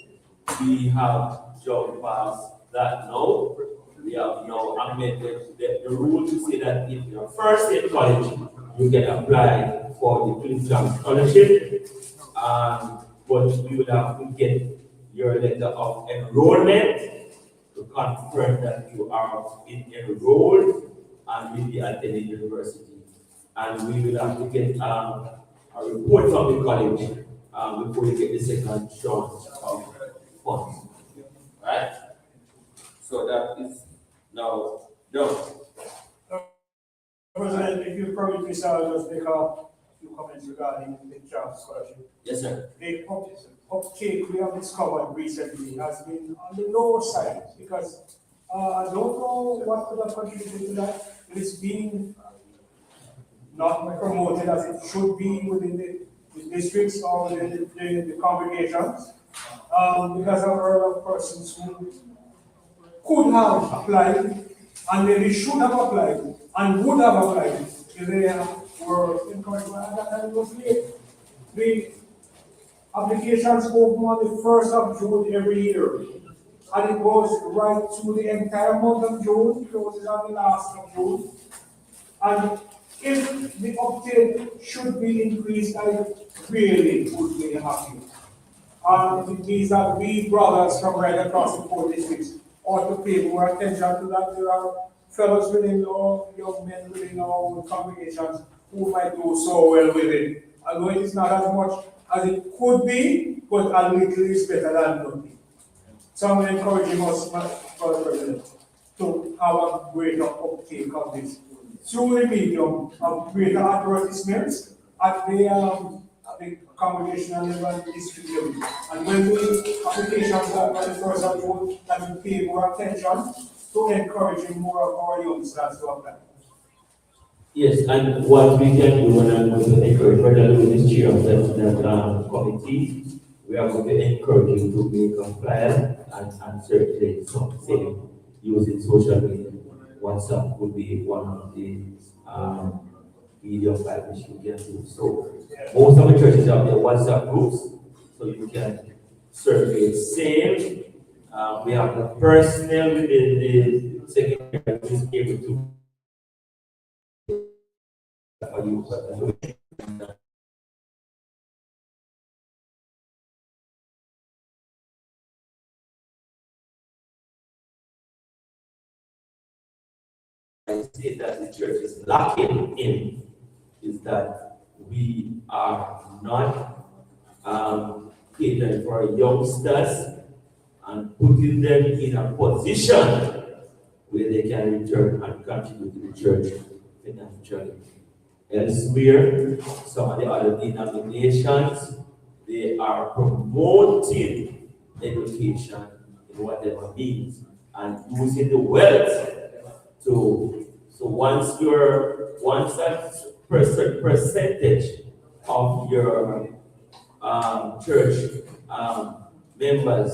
We have jumped past that now. We have now amended the rule to say that if you're first year in college, you can apply for the Clifton scholarship. But you will have to get your letter of enrollment to confirm that you are enrolled and will be attending university. And we will have to get a report from the college before you get the second tranche of funds. Right? So that is now done. President, if you permit me, sir, I'll just make a few comments regarding the job scholarship. Yes, sir. The uptake we have discovered recently has been on the lower side because I don't know what could have contributed to that. It's being not promoted as it should be within the districts or within the congregations because there are a lot of persons who could have applied and they should have applied and would have applied if they were encouraged by that it was late. The applications open on the 1st of June every year, and it goes right through the entire month of June, closes on the last of June. And if the uptake should be increased, I really would be happy. It means that we brothers from right across the 4 districts ought to pay more attention to that. There are fellows within our young men within our own congregations who might do so well with it. Although it is not as much as it could be, but a little is better than nothing. So I'm encouraging us, Brother President, to have a greater uptake of this through the medium of greater advertisements at the congregational level and the district level. And when the applications are at the 1st of June, that will pay more attention to encouraging more of our youngsters to apply. Yes, and what we can do, and I'm going to encourage Brother Louis, chair of that committee, we are going to encourage you to be compliant and circulate something using social media. WhatsApp would be one of the medium by which you can do so. Most of the churches have their WhatsApp groups, so you can circulate same. We have the personnel within the secretary who is able to for you. I say that the church is lacking in is that we are not catering for youngsters and putting them in a position where they can return and contribute to the church financially. Elsewhere, some of the other denominations, they are promoting education in whatever means and using the wealth so once that percentage of your church members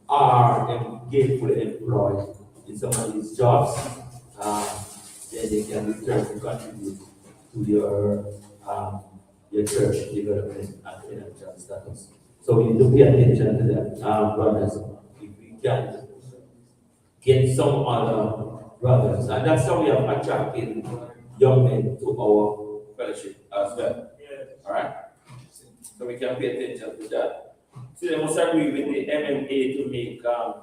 are gainfully employed in some of these jobs, then they can return to contribute to your church development and financial status. So we need to pay attention to that, brothers. If we can get some other brothers, and that's how we have attracted young men to our fellowship as well. Yes. All right? So we can pay attention to that. So they must agree with the M.M.A to make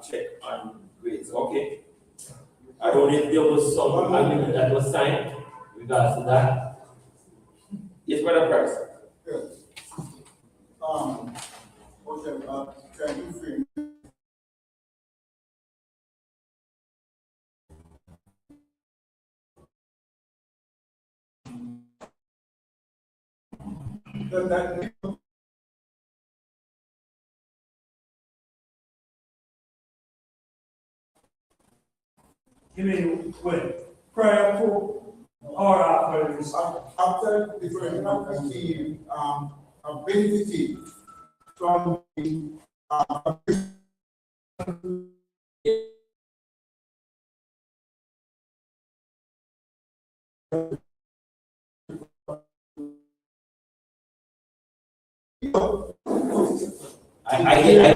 check on grades. Okay? I don't know if there was some agreement that was signed in regards to that. Yes, Brother Price. Yes. Okay, can you frame that You mean when? Prior to or after this? after the president received a benefit from the I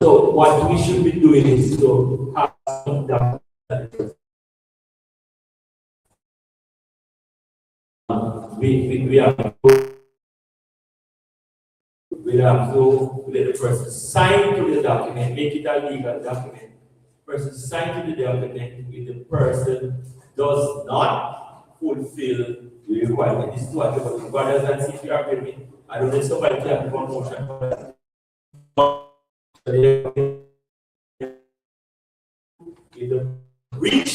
so what we should be doing is to have some data. We have to let the person sign to the document, make it a legal document. Person sign to the document if the person does not fulfill the requirement. This is what the brothers and sisters you are with me. I don't know if somebody can come motion. Reach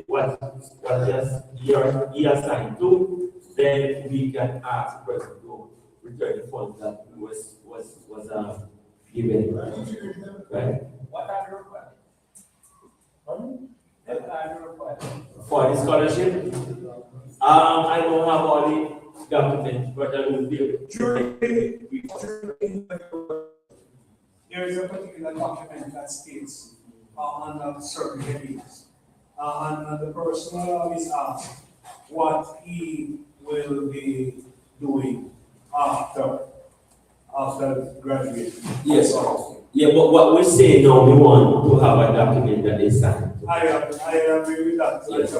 what he assigned to, then we can ask the person to return the funds that was given. Right? What are the requirements? What are the requirements? For the scholarship, I don't have all the documents, but I will do. There is a particular document that states on certain headings. And the person is asked what he will be doing after graduating. Yes. Yeah, but what we say now, we want to have a document that is signed. I agree with that. Yes.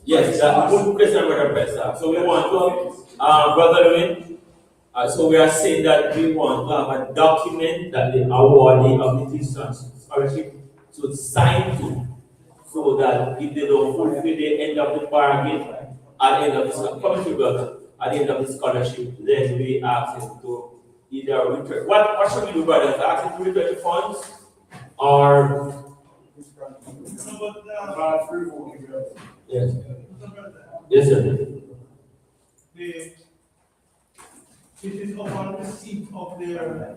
Yes, that's a good question, Brother Professor. So we want to, Brother Irwin, so we are saying that we want to have a document that the awardee of the teacher's scholarship should sign to, so that if they don't fulfill the end of the bargain, at the end of the scholarship, then we ask them to either return. What should we do, brothers? Ask them to return the funds, or yes, yes, sir. It is upon receipt of their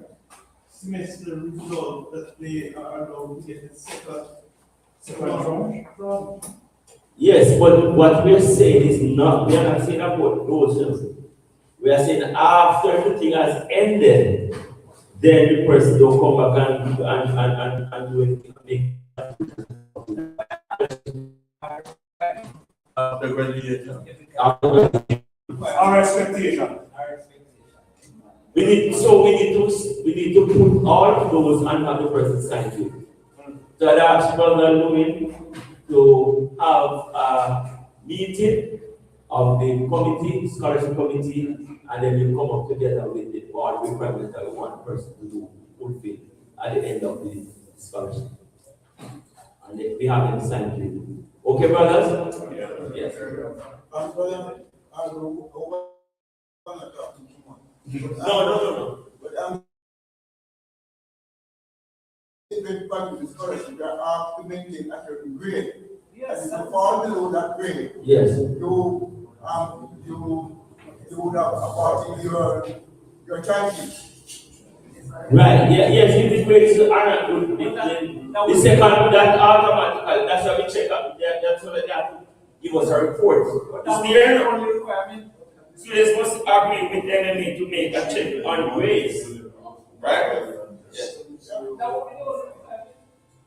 semester result that they are allowed to get a second tranche. Yes, but what we're saying is not, we are not saying about those things. We are saying after the thing has ended, then the person don't come back and do anything. After graduation. Our expectation. We need to put all of those under the person's sign to. So I asked Brother Louis to have a meeting of the committee, scholarship committee, and then we come up together with the board requirements that we want the person to do fulfill at the end of the scholarship. And then we have them signed to. Okay, brothers? Yeah. Yes. No. But different family scholarship, they are asked to maintain a certain grade. Yes. And if you fall below that grade, yes, you would have a part in your child sheet. Right, yes, if the grades are not good, the second, that automatically, that's how we check up, that's what they have to give us a report. Is there only requirement? Students must agree with M.M.A to make a check on grades, right? Yes.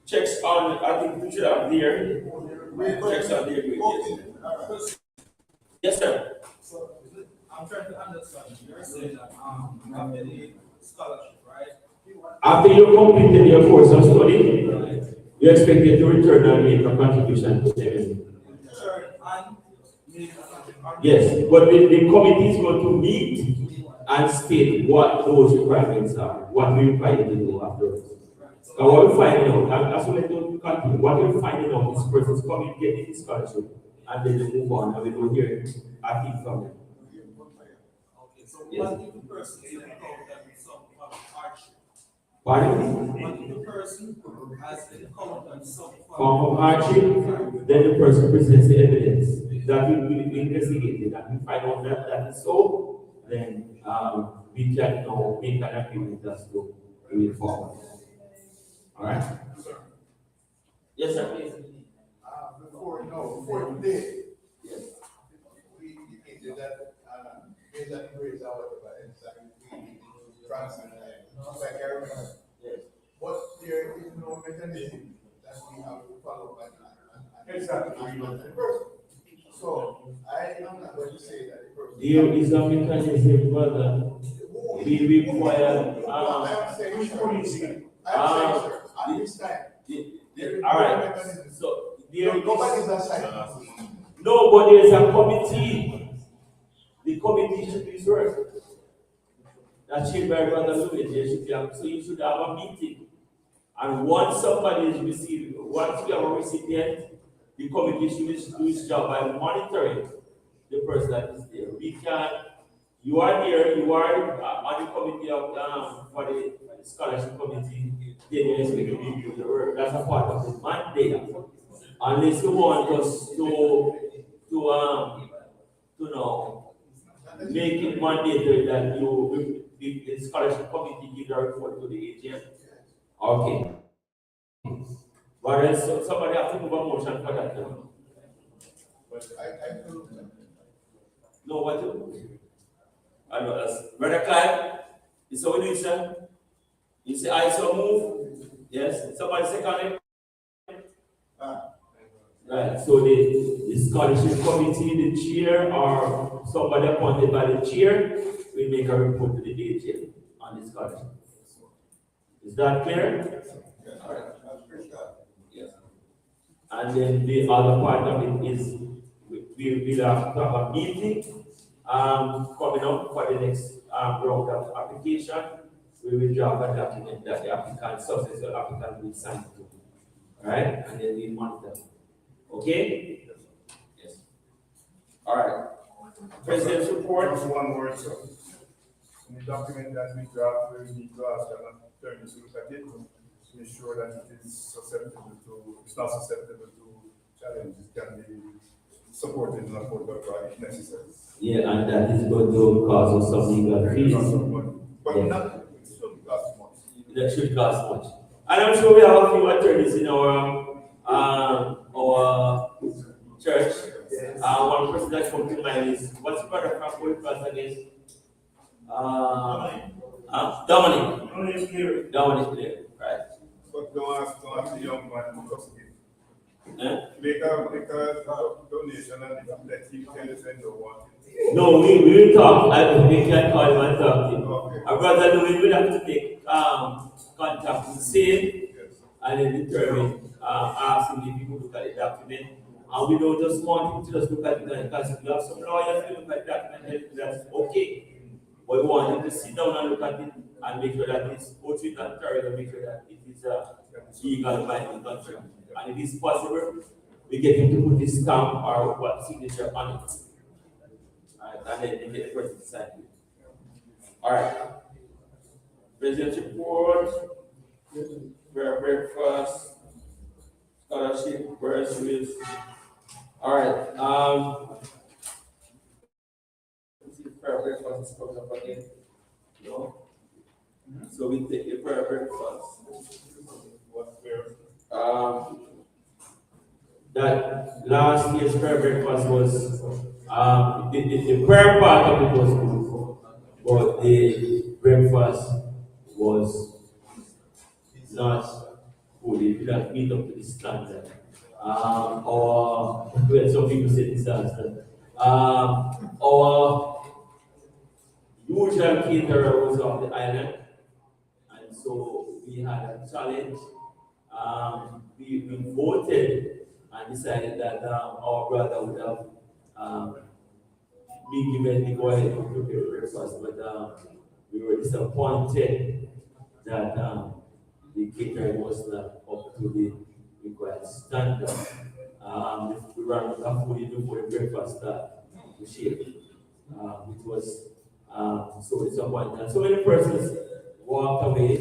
Checks on, I think we should have there, checks on their grades. Yes, sir. So, I'm trying to understand, you're saying that you have any scholarship, right? After you completed your course of study, you expected to return and make a contribution to them. Yes, but the committee is going to meet and state what those requirements are, what we require to do afterwards. So what we're finding out, that's what I don't continue. What we're finding out is persons coming, getting this scholarship, and then they move on, and we don't hear a thing from them. Okay, so what if the person is encountered with some form of hardship? Pardon? What if the person has encountered some Form of hardship, then the person presents the evidence that we investigated, and we find out that that is so, then we can now make an agreement as to move forward. All right? Yes, sir. Before today, yes, we indicated that based on the grades, however, and we transfer like I remember. Yes. But there is no mechanism that we have to follow and Exactly. the person. So I am not going to say that the person. There is a mechanism, brother. We require. I am saying, sir. At this time. All right. So there is. Nobody's aside. No, but there is a committee. The committee should be served. That's chaired by Brother Louis. There should be so you should have a meeting. And once somebody is received, once you have a recipient, the committee should do its job by monitoring the person that is there. We can, you are there, you are on the committee of for the scholarship committee, then you expect to review the work. That's a part of the mandate. Unless you want us to know, make it mandatory that you, the scholarship committee give the report to the AGM. Okay. But else, somebody have to move a motion for that. But I feel no, what you? I know that's Brother Clive. You saw what you said? You say I so move. Yes, somebody second it? Right, so the scholarship committee, the chair, or somebody appointed by the chair will make a report to the AGM on the scholarship. Is that clear? All right. Yes. And then the other part of it is we will have to have a meeting coming up for the next round of application. We will draft a document that the applicant, successful applicant will sign to. All right, and then we monitor. Okay? Yes. All right. President's report. Just one word, sir. In the document that we draft, we need to ask an attorney to look at it to make sure that it is susceptible to, it's not susceptible to challenges. It can be supported in a court of law if necessary. Yeah, and that is going to cause us some legal fees. But yes. not, it shouldn't cost much. That should cost much. And I'm sure we have a few attorneys in our church. One person that comes to mind is, what's the brother from Fort Class against? Dominic. Dominic Clear, right. But don't ask the young man to custody. Eh? Make a donation and let him tell us when you want it. No, we will talk. We can call him and talk to him. Okay. Our brother Louis will have to take contact with Sale and then determine, ask him if he could look at the document. And we don't just want him to just look at it because we have some lawyers who look at the document and that's okay. But we want him to sit down and look at it and make sure that it's both with and thorough and make sure that it is legal binding contract. And if it's possible, we get him to put his stamp or what signature on it. Alright, and then get the person to sign it. Alright. President's report, prayer breakfast, scholarship, bursaries. Alright, let's see if prayer breakfast is coming up again. No? So we take a prayer breakfast. What's there? That last year's prayer breakfast was the prayer part of it was good, but the breakfast was not good. It did not meet up to the standard. Or well, some people say disaster. Our usual caterer was off the island, and so we had a challenge. We voted and decided that our brother would have been given the go ahead to prepare breakfast, but we were disappointed that the catering was not up to the required standard. We ran a food before the breakfast to shape. It was so disappointing. And so many persons walked away.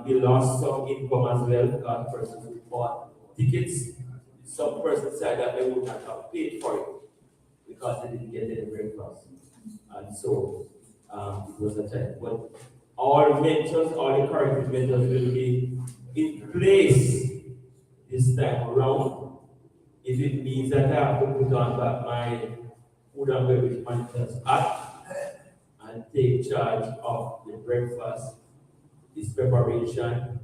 We lost some income as well because persons who bought tickets. Some persons said that they would not have paid for it because they didn't get any breakfast. And so it was a time. But all mentors, all the current mentors will be in place this time around. If it means that I have to put on back my food and beverage managers act and take charge of the breakfast, its preparation,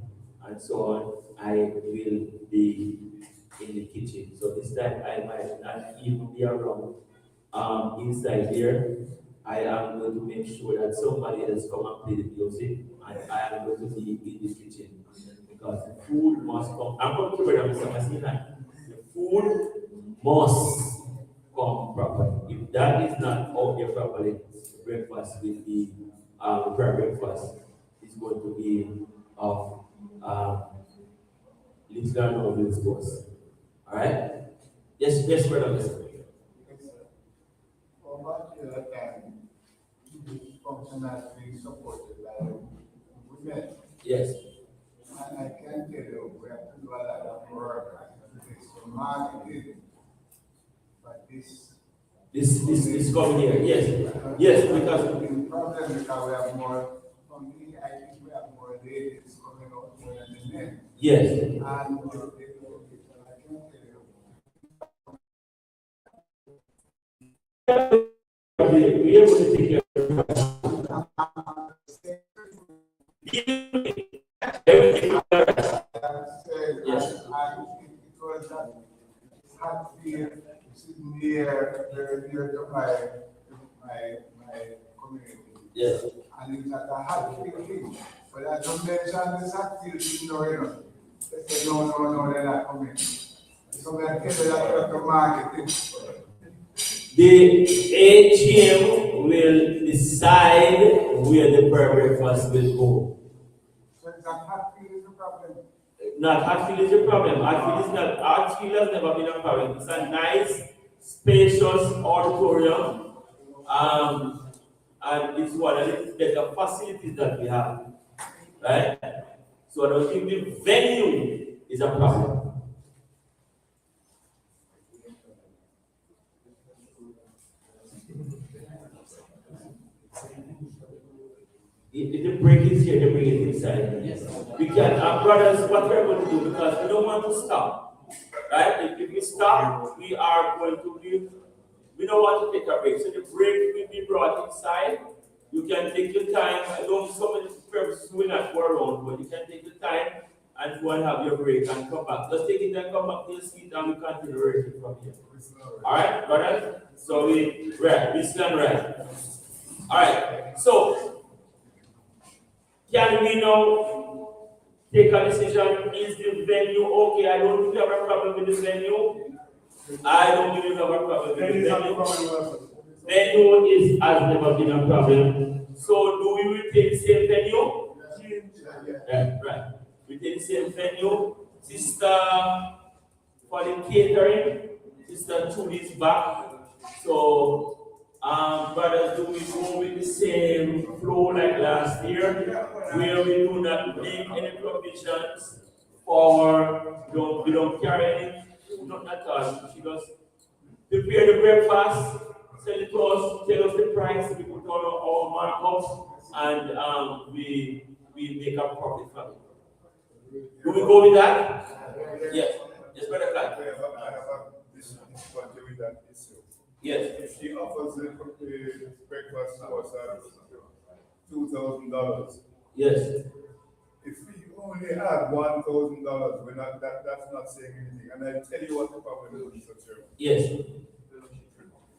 and so on, I will be in the kitchen. So this time I might not even be around inside here. I am going to make sure that somebody else come and play the music, and I am going to be in the kitchen because the food must come. I'm going to remember Mr. Messina. The food must come properly. If that is not out there properly, breakfast will be prayer breakfast is going to be of little and no little stores. Alright? Yes, brother. For much of the time, this function has been supported by women. Yes. And I can tell you, we have to do a lot of work and this marketing. But this coming here. Yes, because the problem because we have more, for me, I think we have more ladies coming out more than the men. yes. And I can tell you. We are going to take care of everything. near to my community. Yes. And it's like a hard thing. But I don't mention this activity, no. They say, no, they're not coming. So I came to that marketing. The AGM will decide where the prayer breakfast will go. So it's not Hatfield is the problem. Not Hatfield is the problem. Hatfield is not. Hatfield has never been a problem. It's a nice, spacious auditorium, and it's one of the better facilities that we have, right? So I don't think the venue is a problem. If the break is here, they bring it inside. Yes. We can, brothers, what we're going to do, because we don't want to stop, right? If we stop, we are going to leave. We don't want to take a break. So the break will be brought inside. You can take your time. I don't so many purposes will not go around, but you can take your time and go and have your break and come back. Just take it and come back to your seat and we continue working from here. All right, brothers? So we stand right. All right, so can we now take a decision? Is the venue okay? I don't think we have a problem with the venue. I don't believe we have a problem with the venue. Venue has never been a problem. So do we retain the same venue? Yeah, right. We take the same venue. Sister, for the catering, Sister Judy's back. So brothers, do we go with the same flow like last year, where we do not make any provisions for, we don't carry any, not at all. She just prepare the breakfast, sell it to us, tell us the price, we put on our markups, and we make a profit from it. Do we go with that? Yes. Yes, Brother Clark. I have a difficulty with that issue. Yes. If she offers the breakfast to us at $2,000. Yes. If we only add $1,000, we're not that's not saying anything. And I tell you what the problem is, Mr. Chairman. Yes.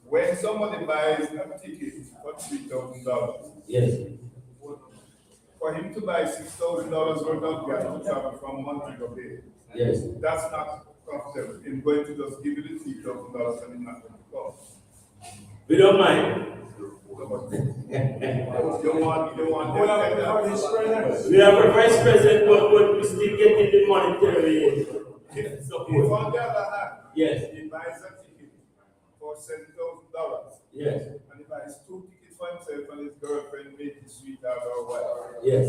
When somebody buys a ticket for $3,000, yes, for him to buy $6,000 worth of gas to travel from Montreal to Bay, yes, that's not comfortable. He's going to just give you the $3,000 and he's not going to come. we don't mind. You want We have a vice president, but we still getting the monetary support. If on the other hand, yes, he buys a ticket for $7,000, yes, and he buys 2 tickets for himself and his girlfriend, maybe sweetheart or whatever. yes,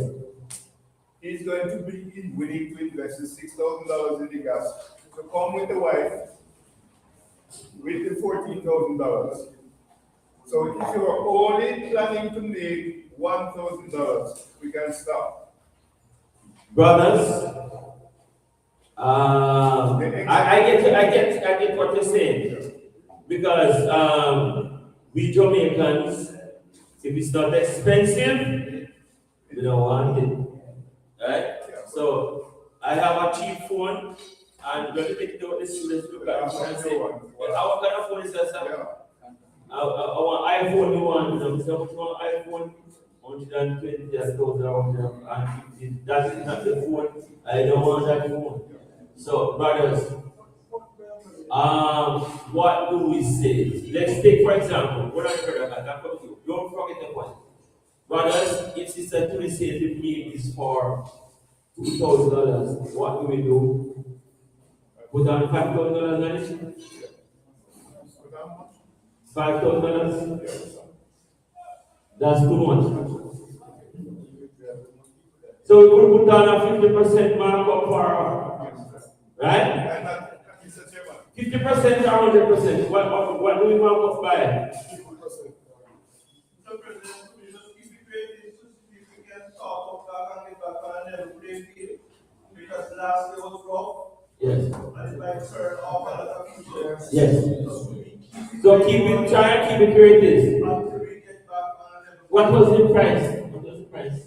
He's going to be willing to invest the $6,000 in the gas to come with the wife with the $14,000. So if you are only planning to make $1,000, we can stop. brothers. I get what you're saying, because we Jamaicans, if it's not expensive, we don't want it, right? So I have a cheap phone, and when you take it to the students look at it and say, what kind of phone is that, sir? I want iPhone, you want, so much more iPhone, 120, and that is not the phone. I don't want that phone. So, brothers, what do we say? Let's take, for example, what I heard about that from you. Don't forget the point. Brothers, if Sister Tuli says the meal is for $2,000, what do we do? Put on $5,000 on it? $5,000? That's too much. So we could put down a 50% markup for, right? 50% or 100%. What do we mark up by? Because last year was rough. Yes. And it might turn off a lot of people. Yes. So try and keep it where it is. What was the price? What was the price?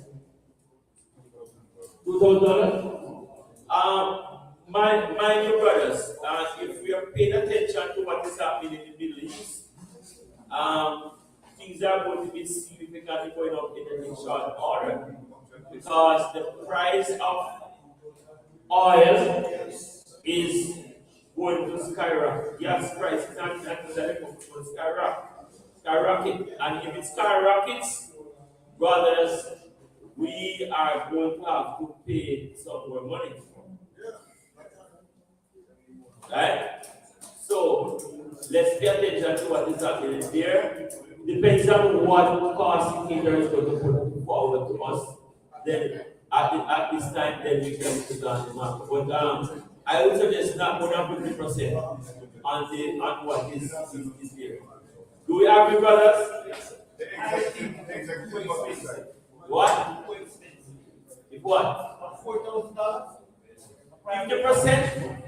$2,000? My dear brothers, if we are paying attention to what is happening in the Middle East, things are going to be significantly going up in short order because the price of oil is going to skyrocket. Gas prices and will skyrocket. And if it skyrockets, brothers, we are going to have to pay some more money. Right? So let's pay attention to what is happening there. Depends on what cost indicator is going to put forward to us. Then at this time, then we can put on the market. But I would suggest not more than 50% on what is there. Do we agree, brothers? What? If what? $4,000? 50%?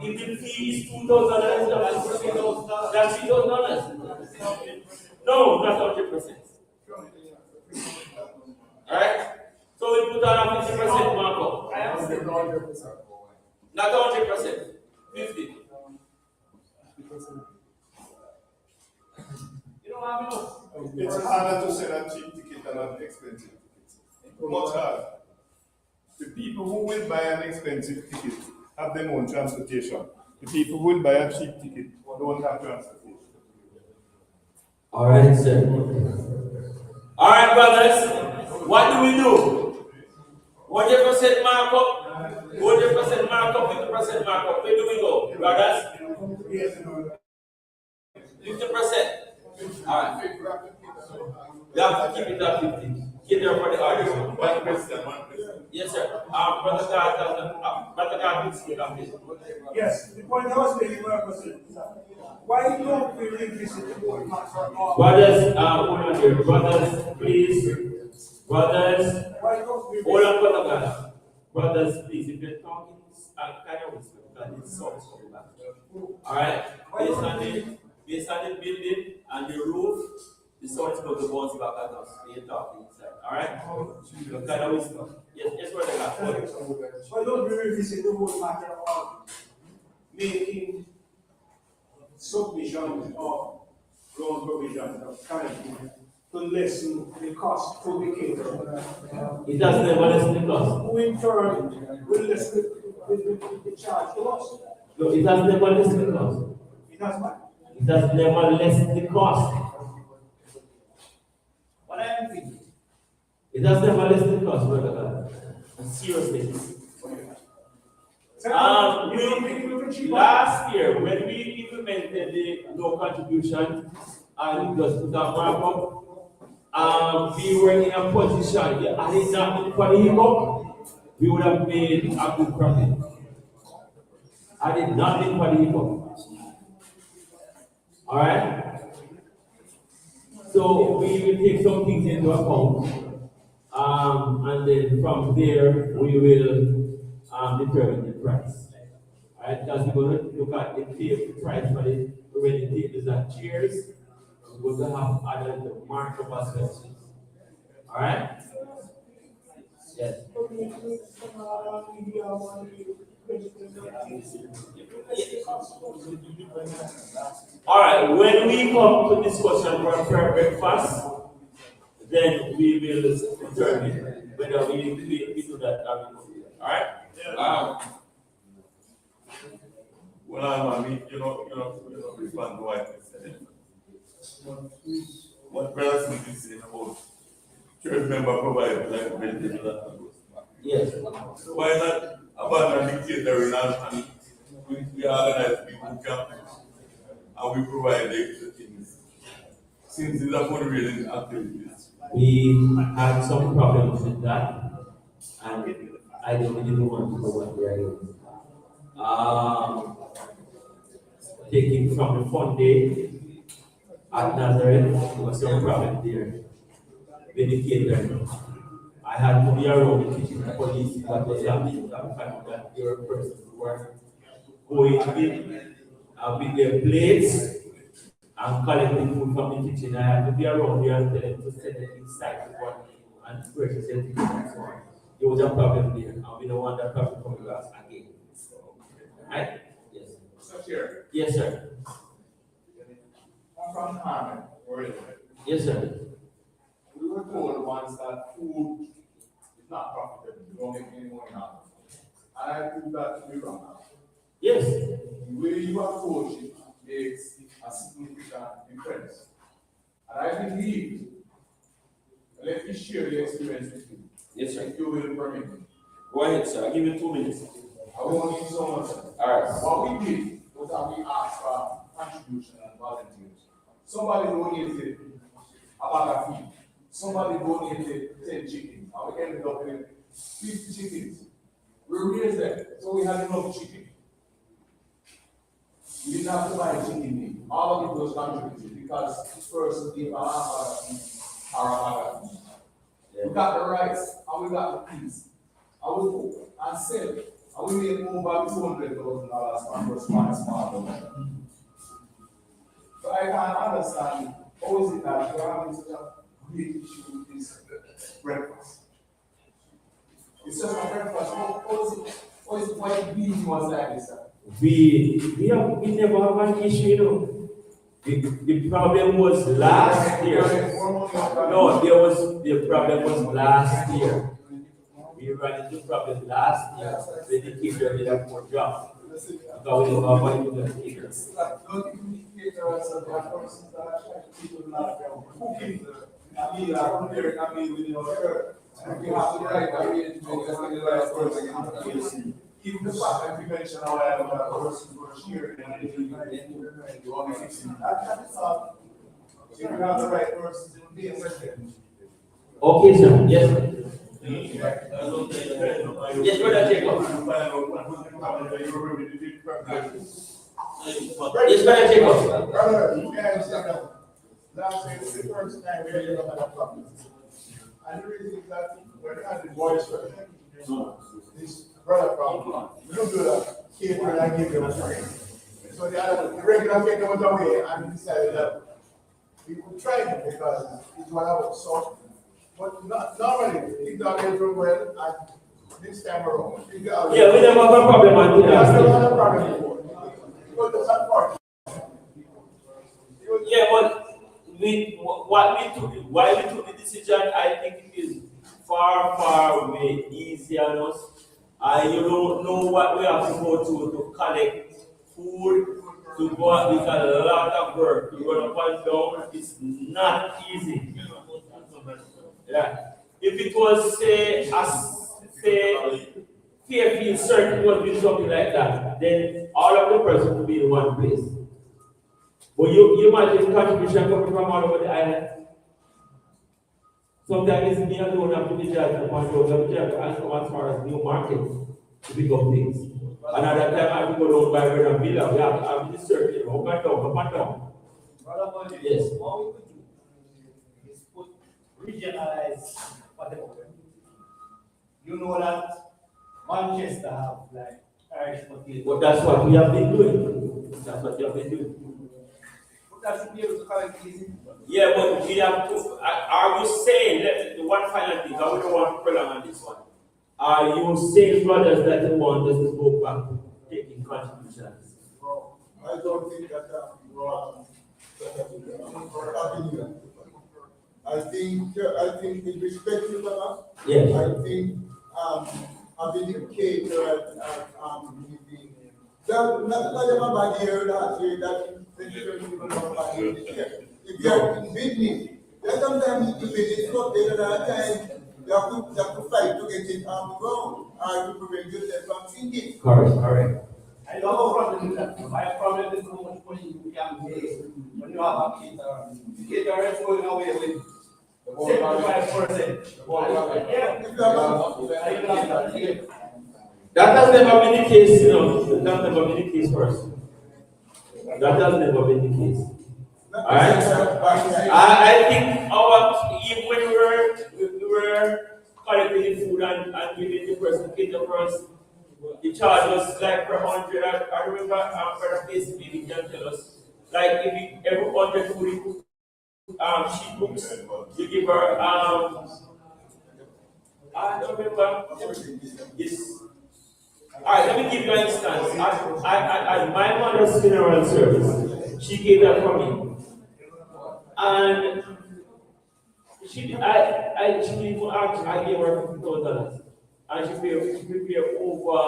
If the fee is $2,000, that's $3,000. No, not 100%. Alright? So we put on a 50% markup. Not 100%. 50. You don't have enough. It's harder to sell a cheap ticket than an expensive ticket. Much harder. The people who will buy an expensive ticket have their own transportation. The people who will buy a cheap ticket don't have transportation. All right, sir. All right, brothers. What do we do? 100% markup, 100% markup, 50% markup. Where do we go, brothers? 50%. All right. We have to keep it at 50. Keep there for the audience. 1%. Yes, sir. Brother God, please. Yes, the point I was making was why don't we revisit the board matter? Brothers, hold on here. Brothers, please. Brothers, hold on, brother God. Brothers, please, if you're talking, kind of whisper because it's so coming back. All right? Based on the building and the roof, the sound is going to bounce back at us. You're talking inside. All right? You kind of whisper. Yes, brother God. Why don't we revisit the whole matter of making submission of ground provision of currently to lessen the cost to the caterer? It does never lessen the cost. Who in turn will lessen the charge to us? No, it does never lessen the cost. It has what? It does never lessen the cost. What I am thinking. It does never lessen the cost, brother God. Seriously. Last year, when we implemented the no contribution and just put a markup, we were in a position, had it not been for the hiccup, we would have made a good profit. Had it not been for the hiccup. Alright? So we will take some things into account. And then from there, we will determine the price. Alright, because we're going to look at the price for the remaining tables and chairs. We're going to have other markup as well. Alright? Yes. Alright, when we come to discussion for prayer breakfast, then we will determine whether we do that. Alright? Well, I mean, you know, respond to what I said. What Brother Smith is saying about church member provide like vegetable. Yes. So why not abandon the catering and we organize people camp and we provide the extra things? Since these are fundraising activities. We had some problems with that, and I didn't want to go what we are doing. Taking from the fund day at Nazareth, there was some problem there. With the catering. I had to be around the kitchen police what was happening. I found that there were persons who were going in with their plates and collecting food from the kitchen. I had to be around there and tell them to send it inside the one and purchase it and so on. There was a problem there, and we don't want that problem coming to us again. Right? Yes. Mr. Chair, Yes, sir. I'm from Cayman, Oregon. Yes, sir. We were told once that food is not profitable, you don't make any money out of it. And I prove that to be wrong. Yes. The way you approach it makes a significant difference. And I believe, let me share the experience with you. Yes, sir. If you will permit me. Go ahead, sir. I'll give you 2 minutes. I won't need so much. All right. What we did was that we asked for contribution and volunteers. Somebody donated a bag of feed. Somebody donated 10 chickens. And we ended up with 50 chickens. We raised them, so we had enough chicken. We didn't have to buy chicken meat. All of it was contributed because this person gave a half a or a bag of feed. We got the rice and we got the peas. And we cook and sell. And we made over $200,000 from first small donation. So I can't understand how is it that you're having such a great issue with this breakfast. It's just a breakfast. How is it why the beans was like this? We never have an issue, you know. The problem was last year. No, the problem was last year. We ran into problem last year when the caterer did a poor job. Because we don't have money to the caterers. Don't you caterers are the persons that are trying to keep people out there cooking a meal or preparing a meal within our church. And we have to write a meal to make us the right person. Even the fact that we mentioned how I have a person who are cheering and you want to fix it. That's all. If you have the right person, it will be a second. Okay, sir. Yes, sir. Yes, brother Jacob. Yes, brother Jacob. Brother, you guys said that last year was the first time we ever had a problem. And the reason is that when we had the boys first, this brother problem, we don't do that. Catering and give them a free. So the regular caterer went away and we decided that we would try it because it's one of us. So, but not normally, it doesn't do well, and this time around, yeah, we never have a problem until we last never year. had a problem before. It was just unfortunate. Yeah, but why we took the decision, I think it is far way easier on us. You don't know what we have to go to collect food, to go out. It's a lot of work. You go up and down, it's not easy. Yeah. If it was say Fairfield Circuit was doing something like that, then all of the persons would be in one place. But you imagine contribution coming from all over the island. Sometimes it's me alone have to be judged upon those. I'm judged as far as new markets to pick up things. Another time I have to go down by Red and Villa. We have this circuit, up and down. Yes. What we could do is regionalize whatever. You know that Manchester have like Irish potatoes. But that's what we have been doing. That's what we have been doing. But that should be able to collect easy. Yeah, but we have to. Are you saying, the one final thing, I don't want to prolong on this one. Are you saying, brothers, that you want us to go back to taking contributions? No, I don't think that I think with respect to that, yes. I think having the caterer that not bad year last year that if you are in business, then sometimes the business not there at time you have to fight to get it on the ground or to prevent yourself from sinking. Correct. I don't have a problem with that. My problem is how much money you can make when you have a caterer. The caterer is going away with 75%. That has never been the case, you know. That has never been the case first. That has never been the case. Alright? I think even when we were collecting the food and giving the person cater first, the charge was like per 100. I remember Brother Casey maybe can tell us. Like if every 100 food she cooks, you give her I don't remember. Yes. Alright, let me give you an instance. At my mother's funeral service, she gave that for me. And she even asked, I gave her $50,000. And she prepared over,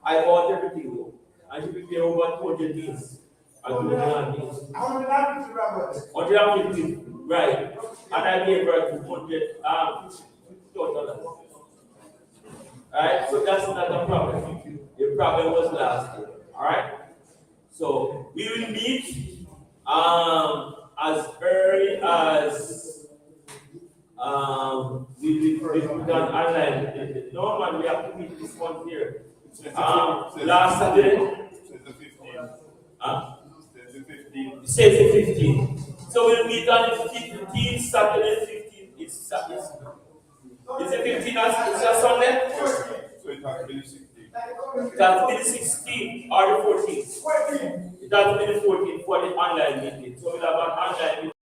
I bought everything though. And she prepared over 200 beans. And 200 beans. 150, right. And I gave her $250,000. Alright, so that's not a problem. The problem was last year. Alright? So we will meet as early as we put on online. Normally we have to meet this month here. Last Saturday. It says the 15th. So we'll meet on the 15th, Saturday 15th. It's the 15th, it's a Sunday? So it has to be the 16th. It has to be the 16th or the 14th. It has to be the 14th for the online meeting. So we'll have an online meeting.